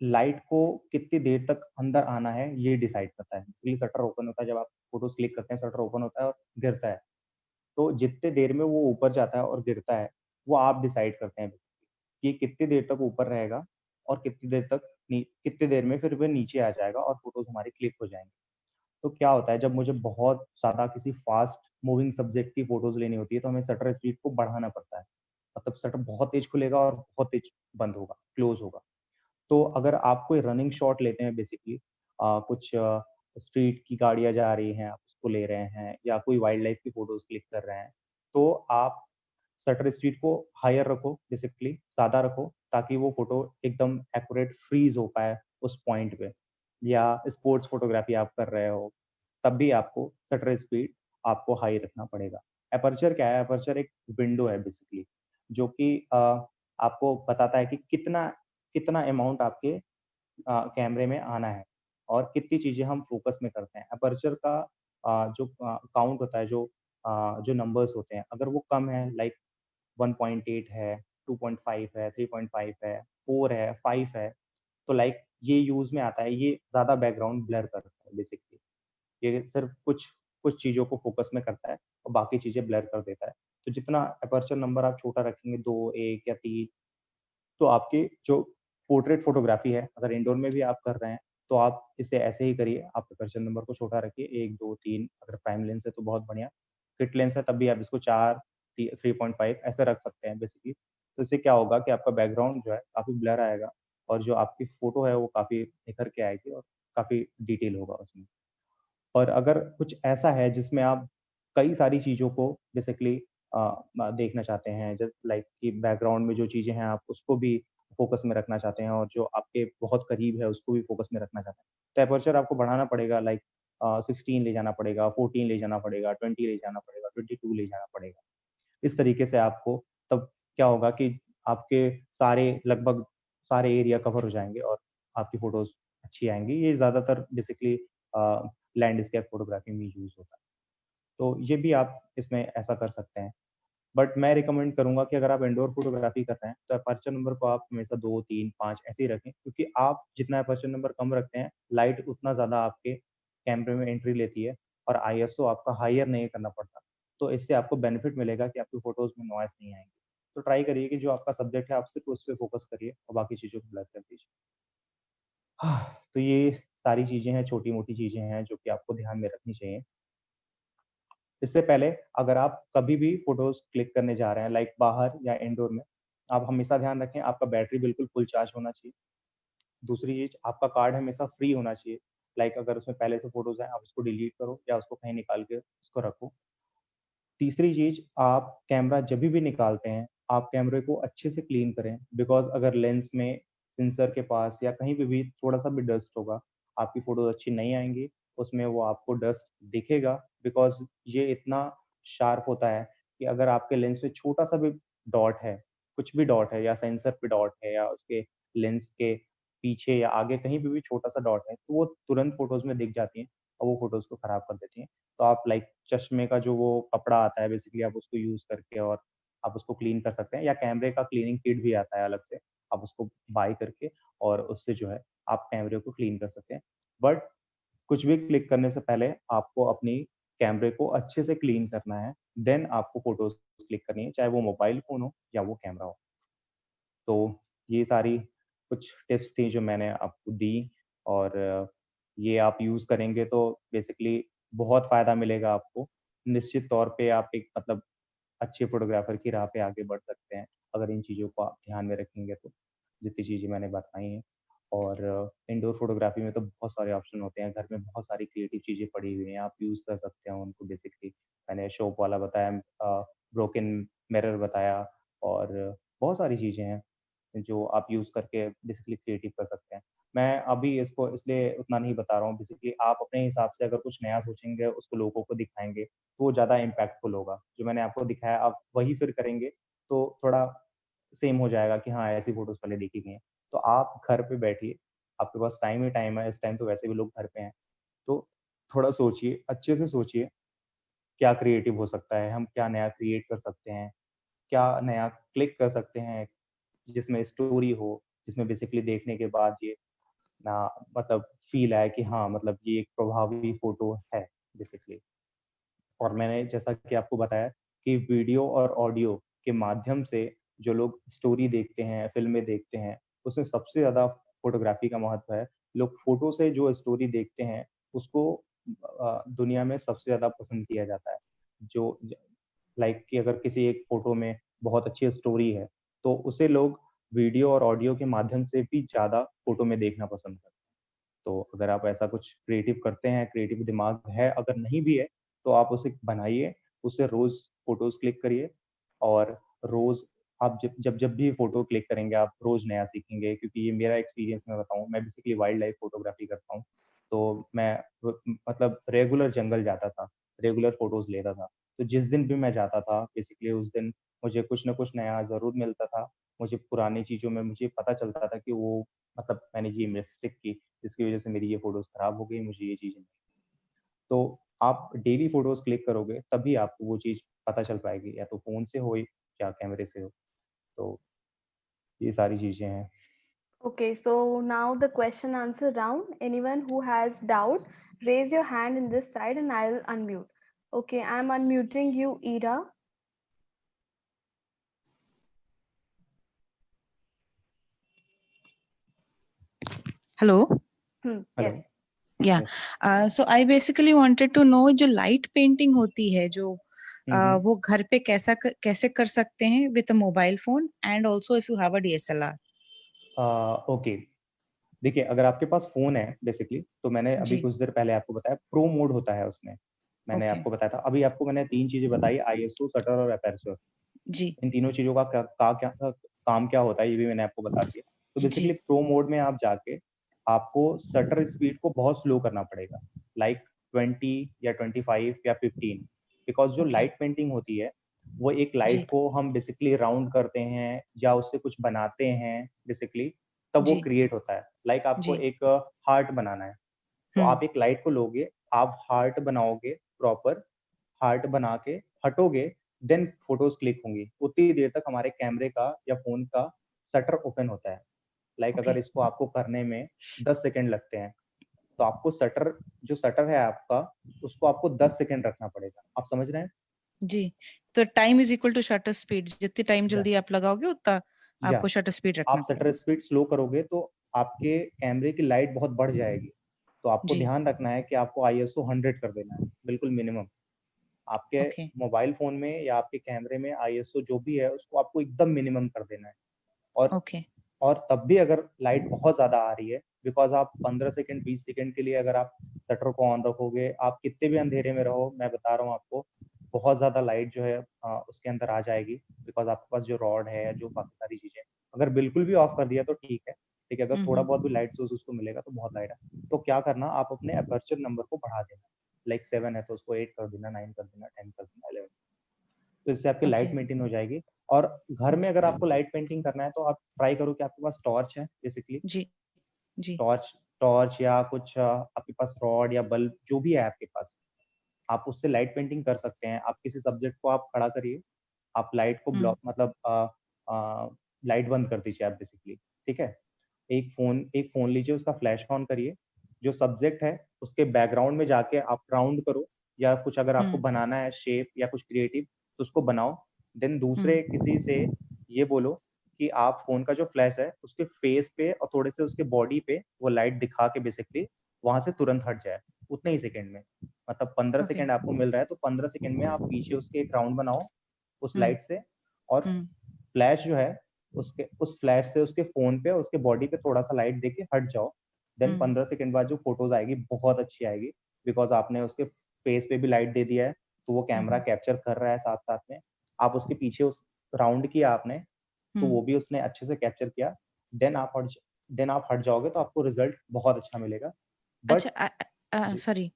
लाइट को कितनी देर तक अंदर आना है ये डिसाइड करता है। इसलिए शटर ओपन होता है, जब आप फोटोज़ क्लिक करते हैं शटर ओपन होता है और गिरता है। तो जितने देर में वो ऊपर जाता है और गिरता है, वो आप डिसाइड करते हैं कि कितनी देर तक ऊपर रहेगा और कितनी देर में फिर वो नीचे आ जाएगा और फोटोज़ हमारी क्लिक हो जाएँगी। तो क्या होता है, जब मुझे बहुत ज़्यादा किसी फास्ट मूविंग सब्जेक्ट की फोटोज़ लेनी होती है तो हमें शटर स्पीड को बढ़ाना पड़ता है। मतलब शटर बहुत तेज़ खुलेगा और बहुत तेज़ बंद होगा, क्लोज़ होगा। तो अगर आप कोई रनिंग शॉट लेते हैं बेसिकली, कुछ स्ट्रीट की गाड़ियाँ जा रही हैं, आप उसको ले रहे हैं, या कोई वाइल्ड लाइफ की फोटोज़ क्लिक कर रहे हैं, तो आप शटर स्पीड को हायर रखो, बेसिकली ज़्यादा रखो, ताकि वो फ़ोटो एकदम एक्यूरेट फ्रीज़ हो पाए उस पॉइंट पे। या स्पोर्ट्स फ़ोटोग्राफ़ी आप कर रहे हो, तब भी आपको शटर स्पीड आपको हाई रखना पड़ेगा। एपर्चर क्या है? एपर्चर एक विंडो है बेसिकली, जो कि आपको बताता है कि कितना कितना अमाउंट आपके कैमरे में आना है और कितनी चीज़ें हम फ़ोकस में करते हैं। अपर्चर का जो काउंट होता है, जो नंबर्स होते हैं, अगर वो कम है, लाइक 1.8 है, 2.5 है, 3.5 है, 4 है, 5 है, तो लाइक ये यूज़ में आता है, ये ज़्यादा बैकग्राउंड ब्लर करता है बेसिकली। ये सिर्फ़ कुछ कुछ चीज़ों को फ़ोकस में करता है और बाकी चीज़ें ब्लर कर देता है। तो जितना एपर्चर नंबर आप छोटा रखेंगे, 2, 1 या 3, तो आपकी जो पोर्ट्रेट फ़ोटोग्राफ़ी है, अगर इंडोर में भी आप कर रहे हैं, तो आप इसे ऐसे ही करिए, आप एपर्चर नंबर को छोटा रखिए, 1, 2, 3, अगर प्राइम लेंस है तो बहुत बढ़िया। किट लेंस है तब भी आप इसको 4, 3.5 ऐसे रख सकते हैं बेसिकली। तो इससे क्या होगा कि आपका बैकग्राउंड जो है काफ़ी ब्लर आएगा और जो आपकी फ़ोटो है वो काफ़ी निखर के आएगी और काफ़ी डिटेल होगा उसमें। और अगर कुछ ऐसा है जिसमें आप कई सारी चीज़ों को बेसिकली देखना चाहते हैं, जस्ट लाइक कि बैकग्राउंड में जो चीज़ें हैं आप उसको भी फ़ोकस में रखना चाहते हैं और जो आपके बहुत करीब है उसको भी फ़ोकस में रखना चाहते हैं, तो एपर्चर आपको बढ़ाना पड़ेगा, लाइक 16 ले जाना पड़ेगा, 14 ले जाना पड़ेगा, 20 ले जाना पड़ेगा, 22 ले जाना पड़ेगा। इस तरीके से आपको, तब क्या होगा कि आपके लगभग सारे एरिया कवर हो जाएँगे और आपकी फ़ोटोज़ अच्छी आएँगी। ये ज़्यादातर बेसिकली लैंडस्केप फ़ोटोग्राफ़ी में यूज़ होता है। तो ये भी आप इसमें ऐसा कर सकते हैं। बट मैं रिकमेंड करूँगा कि अगर आप इंडोर फ़ोटोग्राफ़ी कर रहे हैं, तो एपर्चर नंबर को आप हमेशा 2, 3, 5 ऐसे ही रखें, क्योंकि आप जितना एपर्चर नंबर कम रखते हैं, लाइट उतना ज़्यादा आपके कैमरे में एंट्री लेती है और आईएसओ आपका हायर नहीं करना पड़ता। तो इससे आपको बेनिफिट मिलेगा कि आपकी फ़ोटोज़ में नॉइज़ नहीं आएँगी। तो ट्राई करिए कि जो आपका सब्जेक्ट है, आप सिर्फ़ उस पे फ़ोकस करिए और बाकी चीज़ों को ब्लर कर दीजिए। तो ये सारी चीज़ें हैं, छोटी-मोटी चीज़ें हैं, जो कि आपको ध्यान में रखनी चाहिए। इससे पहले अगर आप कभी भी फ़ोटोज़ क्लिक करने जा रहे हैं, लाइक बाहर या इंडोर में, आप हमेशा ध्यान रखें आपका बैटरी बिल्कुल फुल चार्ज होना चाहिए। दूसरी चीज़, आपका कार्ड हमेशा फ्री होना चाहिए। लाइक अगर उसमें पहले से फ़ोटोज़ हैं, आप उसको डिलीट करो या उसको कहीं निकाल के उसको रखो। तीसरी चीज़, आप कैमरा जभी भी निकालते हैं, आप कैमरे को अच्छे से क्लीन करें, बिकॉज़ अगर लेंस में सेंसर के पास या कहीं पे भी थोड़ा सा भी डस्ट होगा, आपकी फोटोज अच्छी नहीं आएंगी। उसमें वो आपको डस्ट दिखेगा, बिकॉज ये इतना शार्प होता है कि अगर आपके लेंस पे छोटा सा भी डॉट है, कुछ भी डॉट है, या सेंसर पे डॉट है, या उसके लेंस के पीछे या आगे कहीं पे भी छोटा सा डॉट है, तो वो तुरंत फोटोज में दिख जाती हैं और वो फोटोज को खराब कर देती हैं। तो आप लाइक चश्मे का जो वो कपड़ा आता है बेसिकली, आप उसको यूज करके और आप उसको क्लीन कर सकते हैं, या कैमरे का क्लीनिंग किट भी आता है अलग से, आप उसको बाय करके और उससे जो है आप कैमरे को क्लीन कर सकते हैं। बट कुछ भी क्लिक करने से पहले आपको अपनी कैमरे को अच्छे से क्लीन करना है, देन आपको फोटोज क्लिक करनी है, चाहे वो मोबाइल फोन हो या वो कैमरा हो। तो ये सारी कुछ टिप्स थी जो मैंने आपको दी, और ये आप यूज़ करेंगे तो बेसिकली बहुत फ़ायदा मिलेगा आपको। निश्चित तौर पे आप एक मतलब अच्छे फ़ोटोग्राफ़र की राह पे आगे बढ़ सकते हैं, अगर इन चीज़ों को आप ध्यान में रखेंगे तो, जितनी चीज़ें मैंने बताई हैं। और इंडोर फ़ोटोग्राफ़ी में तो बहुत सारे ऑप्शन होते हैं, घर में बहुत सारी क्रिएटिव चीज़ें पड़ी हुई हैं, आप यूज़ कर सकते हैं उनको बेसिकली। मैंने शॉप वाला बताया, ब्रोकन मिरर बताया, और बहुत सारी चीज़ें हैं जो आप यूज़ करके बेसिकली क्रिएटिव कर सकते हैं। मैं अभी इसको इसलिए उतना नहीं बता रहा हूँ, बेसिकली आप अपने हिसाब से अगर कुछ नया सोचेंगे, उसको लोगों को दिखाएँगे, तो वो ज़्यादा इम्पैक्टफुल होगा। जो मैंने आपको दिखाया आप वही फिर करेंगे, तो थोड़ा सेम हो जाएगा कि हाँ, ऐसी फ़ोटोज़ पहले देखी गई हैं। तो आप घर पे बैठिए, आपके पास टाइम ही टाइम है, इस टाइम तो वैसे भी लोग घर पे हैं। तो थोड़ा सोचिए, अच्छे से सोचिए, क्या क्रिएटिव हो सकता है, हम क्या नया क्रिएट कर सकते हैं, क्या नया क्लिक कर सकते हैं, जिसमें स्टोरी हो, जिसमें बेसिकली देखने के बाद ये ना मतलब फ़ील आए कि हाँ, मतलब ये एक प्रभावी फ़ोटो है बेसिकली। और मैंने जैसा कि आपको बताया कि वीडियो और ऑडियो के माध्यम से जो लोग स्टोरी देखते हैं, फ़िल्में देखते हैं, उसमें सबसे ज़्यादा फ़ोटोग्राफ़ी का महत्व है। लोग फ़ोटो से जो स्टोरी देखते हैं, उसको दुनिया में सबसे ज़्यादा पसंद किया जाता है। जो ज लाइक कि अगर किसी एक फ़ोटो में बहुत अच्छी स्टोरी है, तो उसे लोग वीडियो और ऑडियो के माध्यम से भी ज़्यादा फ़ोटो में देखना पसंद करते हैं। तो अगर आप ऐसा कुछ क्रिएटिव करते हैं, क्रिएटिव दिमाग है, अगर नहीं भी है, तो आप उसे बनाइए, उससे रोज़ फ़ोटोज़ क्लिक करिए, और रोज़ आप जब भी फ़ोटो क्लिक करेंगे, आप रोज़ नया सीखेंगे, क्योंकि ये मेरा एक्सपीरियंस मैं बताऊँ, मैं बेसिकली वाइल्ड लाइफ़ फ़ोटोग्राफ़ी करता हूँ। तो मैं मतलब रेगुलर जंगल जाता था, रेगुलर फ़ोटोज़ लेता था। तो जिस दिन भी मैं जाता था, बेसिकली उस दिन मुझे कुछ न कुछ नया ज़रूर मिलता था। मुझे पुरानी चीज़ों में मुझे पता चलता था कि वो मतलब मैंने ये मिस्टेक की, जिसकी वज़ह से मेरी ये फ़ोटोज़ खराब हो गई, मुझे ये चीज़ें तो आप डेली फ़ोटोज़ क्लिक करोगे, तभी आपको वो चीज़ पता चल पाएगी, या तो फ़ोन से हो या कैमरे से हो। तो ये सारी चीज़ें हैं। Okay, so now the question answer round. Anyone who has doubt, raise your hand in this side and I'll unmute. Okay, I'm unmuting you, Ira. Hello. Yes. Hello. Yeah. Yes. So I basically wanted to know जो light painting होती है जो वो घर पे कैसे कर सकते हैं with a mobile phone and also if you have a DSLR. Okay, देखिए अगर आपके पास फ़ोन है बेसिकली, तो मैंने अभी जी कुछ देर पहले आपको बताया प्रो मोड होता है उसमें। मैंने ओके आपको बताया था, अभी आपको मैंने 3 चीज़ें बताई, आईएसओ, शटर और एपर्चर। जी इन तीनों चीज़ों का क्या काम क्या होता है, ये भी मैंने आपको बता दिया। तो बेसिकली जी प्रो मोड में आप जाके आपको शटर स्पीड को बहुत स्लो करना पड़ेगा, लाइक 20 या 25 या 15, बिकॉज़ जो ओके लाइट पेंटिंग होती है, वो एक लाइट जी को हम बेसिकली राउंड करते हैं या उससे कुछ बनाते हैं बेसिकली, तब वो जी क्रिएट होता है। लाइक आपको जी एक हार्ट बनाना है, तो हम्म आप एक लाइट को लोगे, आप हार्ट बनाओगे प्रॉपर, हार्ट बना के हटोगे, देन फोटोज़ क्लिक होंगी। उतनी देर तक हमारे कैमरे का या फ़ोन का शटर ओपन होता है। लाइक ओके अगर इसको आपको करने में 10 सेकंड लगते हैं, तो आपको जो शटर है आपका, उसको आपको 10 सेकंड रखना पड़ेगा। आप समझ रहे हैं? जी तो time is equal to shutter speed जितनी टाइम या जल्दी आप लगाओगे उतना या आपको शटर स्पीड रखना आप शटर पड़ेगा। स्पीड स्लो करोगे तो आपके कैमरे की लाइट बहुत बढ़ जाएगी। तो आपको जी ध्यान रखना है कि आपको आईएसओ 100 कर देना है, बिल्कुल मिनिमम। आपके ओके मोबाइल फ़ोन में या आपके कैमरे में आईएसओ जो भी है, उसको आपको एकदम मिनिमम कर देना है। और ओके और तब भी अगर लाइट बहुत ज़्यादा आ रही है, बिकॉज़ आप 15 सेकंड, 20 सेकंड के लिए अगर आप शटर को ऑन रखोगे, आप कितने भी अंधेरे में रहो, मैं बता रहा हूँ आपको, बहुत ज़्यादा लाइट जो है उसके अंदर आ जाएगी, बिकॉज़ आपके पास जो रॉड है, जो बाकी सारी चीज़ें, अगर बिल्कुल भी ऑफ कर दिया तो ठीक है, ठीक है, अगर थोड़ा बहुत भी लाइट सोर्स उसको मिलेगा तो बहुत लाइट है, तो क्या करना, आप अपने अपर्चर नंबर को बढ़ा देना, लाइक 7 है तो उसको 8 कर देना, 9 कर देना, 10 कर देना, 11, तो इससे आपकी लाइट मेंटेन हो जाएगी। और घर में अगर आपको लाइट पेंटिंग करना है तो आप ट्राई करो कि आपके पास टॉर्च है बेसिकली, जी टॉर्च या कुछ आपके पास रॉड या बल्ब जो भी है आपके पास, आप उससे लाइट पेंटिंग कर सकते हैं। आप किसी सब्जेक्ट को आप खड़ा करिए, आप लाइट को ब्लॉक मतलब लाइट बंद कर दीजिए आप बेसिकली, ठीक है। एक फोन लीजिए, उसका फ्लैश ऑन करिए, जो सब्जेक्ट है उसके बैकग्राउंड में जाके आप राउंड करो, या कुछ अगर आपको बनाना है शेप या कुछ क्रिएटिव तो उसको बनाओ। देन दूसरे किसी से ये बोलो कि आप फोन का जो फ्लैश है उसके फेस पे और थोड़े से उसके बॉडी पे वो लाइट दिखा के बेसिकली वहां से तुरंत हट जाए उतने ही सेकंड में, मतलब 15 सेकंड आपको मिल रहा है तो 15 सेकंड में आप पीछे उसके एक राउंड बनाओ उस लाइट से, और फ्लैश जो है उसके उस फ्लैश से उसके फोन पे उसके बॉडी पे थोड़ा सा लाइट देके हट जाओ। देन 15 सेकंड बाद जो फोटोज आएगी बहुत अच्छी आएगी, बिकॉज आपने उसके फेस पे भी लाइट दे दिया है तो वो कैमरा कैप्चर कर रहा है साथ साथ में, आप उसके पीछे उस राउंड किया आपने तो वो भी उसने अच्छे से कैप्चर किया। देन आप हट जाओगे तो आपको रिजल्ट बहुत अच्छा मिलेगा। अच्छा sorry,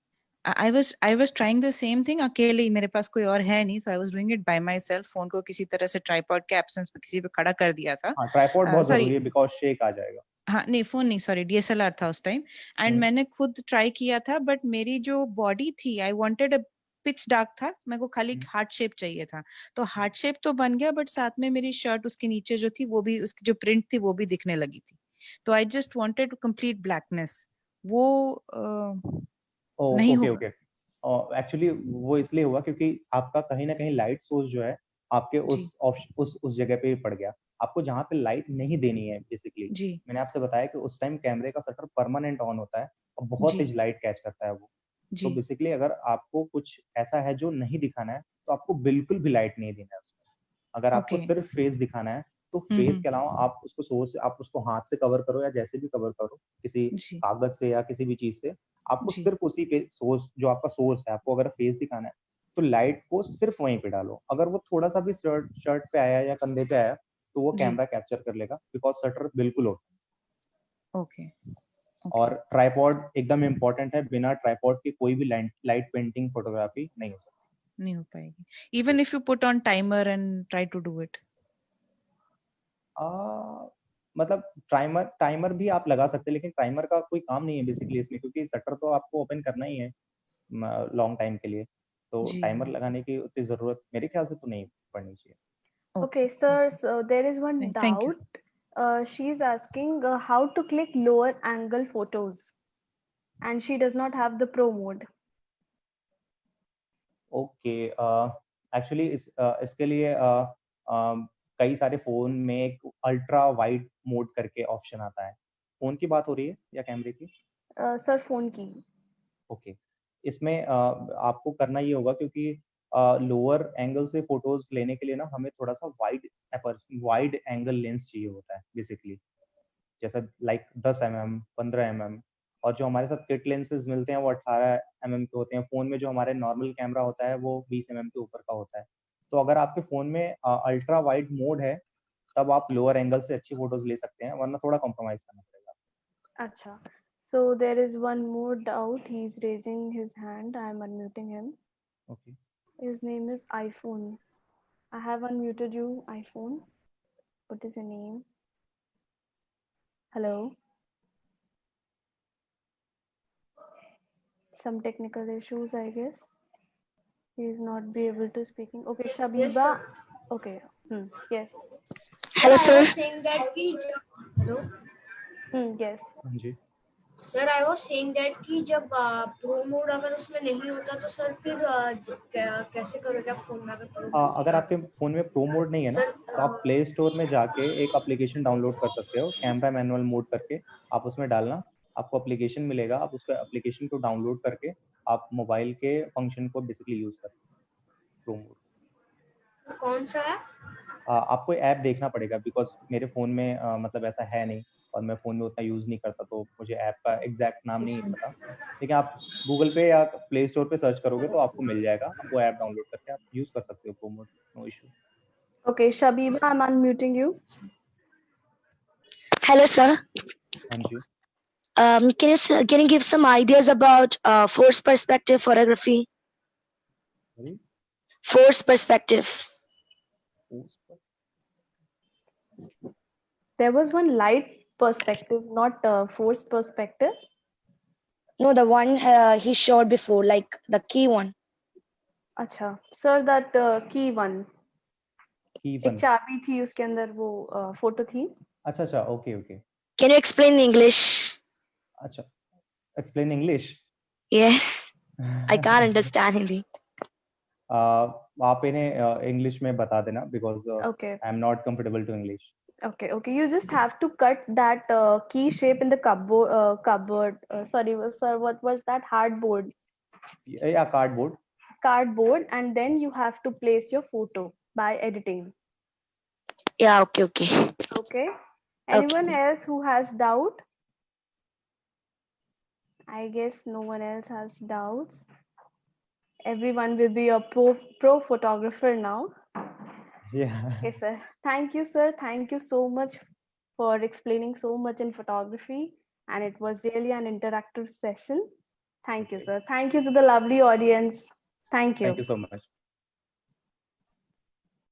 I was trying the same thing अकेले ही, मेरे पास कोई और है नहीं, so I was doing it by myself। Phone को किसी तरह से ट्राइपॉड के एब्सेंस में किसी पे खड़ा कर दिया था। हाँ, ट्राइपॉड बहुत जरूरी है बिकॉज शेक आ जाएगा। हाँ नहीं, फोन नहीं, सॉरी DSLR था उस टाइम, एंड मैंने खुद ट्राई किया था, बट मेरी जो बॉडी थी, I wanted a pitch dark था, मेरे को खाली हार्ट शेप चाहिए था, तो हार्ट शेप तो बन गया, बट साथ में मेरी शर्ट उसके नीचे जो थी वो भी, उसकी जो प्रिंट थी वो भी दिखने लगी थी, तो I just wanted to complete blackness, वो नहीं ओके हो। ओके, एक्चुअली वो इसलिए हुआ क्योंकि आपका कहीं ना कहीं लाइट सोर्स जो है आपके उस जगह पे पड़ गया। आपको जहाँ पे लाइट नहीं देनी है बेसिकली, मैंने आपसे बताया कि उस टाइम कैमरे का शटर परमानेंट ऑन होता है और बहुत तेज लाइट कैच करता है वो, तो बेसिकली अगर आपको कुछ ऐसा है जो नहीं दिखाना है तो आपको बिल्कुल भी लाइट नहीं देना है उसमें। अगर आपको सिर्फ फेस दिखाना है तो फेस के अलावा आप उसको सोर्स, आप उसको हाथ से कवर करो या जैसे भी कवर करो, किसी कागज से या किसी भी चीज से, आपको सिर्फ उसी के सोर्स, जो आपका सोर्स है, आपको अगर फेस दिखाना है तो लाइट को सिर्फ वहीं पे डालो। अगर वो थोड़ा सा भी शर्ट पे आया या कंधे पे आया तो वो कैमरा कैप्चर कर लेगा, बिकॉज शटर बिल्कुल होता है। और ट्राइपॉड एकदम इम्पोर्टेंट है, बिना ट्राइपॉड के कोई भी लाइट पेंटिंग फोटोग्राफी नहीं हो सकती, नहीं हो पाएगी, even if you put on timer and try to do it. मतलब टाइमर भी आप लगा सकते हैं, लेकिन टाइमर का कोई काम नहीं है बेसिकली इसमें, क्योंकि शटर तो आपको ओपन करना ही है लॉन्ग टाइम के लिए, तो टाइमर लगाने की उतनी जरूरत मेरे ख्याल से तो नहीं पड़नी चाहिए। Okay, sir, so there is one doubt. She is asking how to click lower angle photos, and she does not have the pro mode. Okay, actually इसके लिए कई सारे फोन में एक अल्ट्रा वाइड मोड करके ऑप्शन आता है। Phone की बात हो रही है या कैमरे की? सर फोन की। ओके, इसमें आपको करना ये होगा, क्योंकि लोअर एंगल से फोटोज लेने के लिए ना हमें थोड़ा सा वाइड एंगल लेंस चाहिए होता है बेसिकली, जैसे लाइक 10 mm 15 mm, और जो हमारे साथ किट लेंसेज मिलते हैं वो 18 mm के होते हैं। फोन में जो हमारे नॉर्मल कैमरा होता है वो 20 mm के ऊपर का होता है। तो अगर आपके फोन में अल्ट्रा वाइड मोड है तब आप लोअर एंगल से अच्छी फोटोज ले सकते हैं, वरना थोड़ा कॉम्प्रोमाइज करना पड़ेगा। अच्छा, so there is one more doubt. He is raising his hand. I am unmuting him. Okay. His name is iPhone. I have unmuted you, iPhone. What is your name? Hello. Some technical issues, I guess. He is not be able to speaking. Okay, Shabiba. Yes, okay. Yes. Hello, sir. I was saying that कि hello. Yes. जी. Sir I was saying that कि जब pro mode अगर उसमें नहीं होता तो sir फिर कैसे करोगे आप फोन में? अगर आपके फोन में प्रो मोड नहीं है ना तो आप प्ले स्टोर में जाके एक एप्लीकेशन डाउनलोड कर सकते हो, कैमरा मैनुअल मोड करके आप उसमें डालना, आपको एप्लीकेशन मिलेगा, आप उसको एप्लीकेशन को डाउनलोड करके आप मोबाइल के फंक्शन को बेसिकली यूज कर सकते हो। प्रो मोड कौन सा है? आपको ऐप देखना पड़ेगा, बिकॉज मेरे फोन में मतलब ऐसा है नहीं और मैं फोन में उतना यूज नहीं करता, तो मुझे ऐप का एग्जैक्ट नाम नहीं पता, लेकिन आप गूगल पे या प्ले स्टोर पे सर्च करोगे तो आपको मिल जाएगा, आप वो ऐप डाउनलोड करके आप यूज कर सकते हो pro mode, no issue. Okay, Shabiba, I'm unmuting you. Hello, sir. Anju. Can you give some ideas about force perspective photography? Sorry? Force perspective. There was one light perspective, not forced perspective. No, the one he showed before, like the key one. अच्छा sir, that key one. Key एक one. चाबी थी उसके अंदर वो photo थी. अच्छा अच्छा, okay okay. Can you explain in English? अच्छा, explain English. Yes, I can't understand Hindi. आप इन्हें इंग्लिश में बता देना because Okay. I am not comfortable to English. Okay, okay. You just have to cut that key shape in the cupboard. Sorry, sir. What was that? Hardboard. Yeah, cardboard. Cardboard, and then you have to place your photo by editing. Yeah, okay, okay. Okay. Anyone else who has doubt? I guess no one else has doubts. Everyone will be a pro photographer now. Yeah. Okay, sir. Thank you, sir. Thank you so much for explaining so much in photography. And it was really an interactive session. Thank you, sir. Thank you to the lovely audience. Thank you. Thank you so much.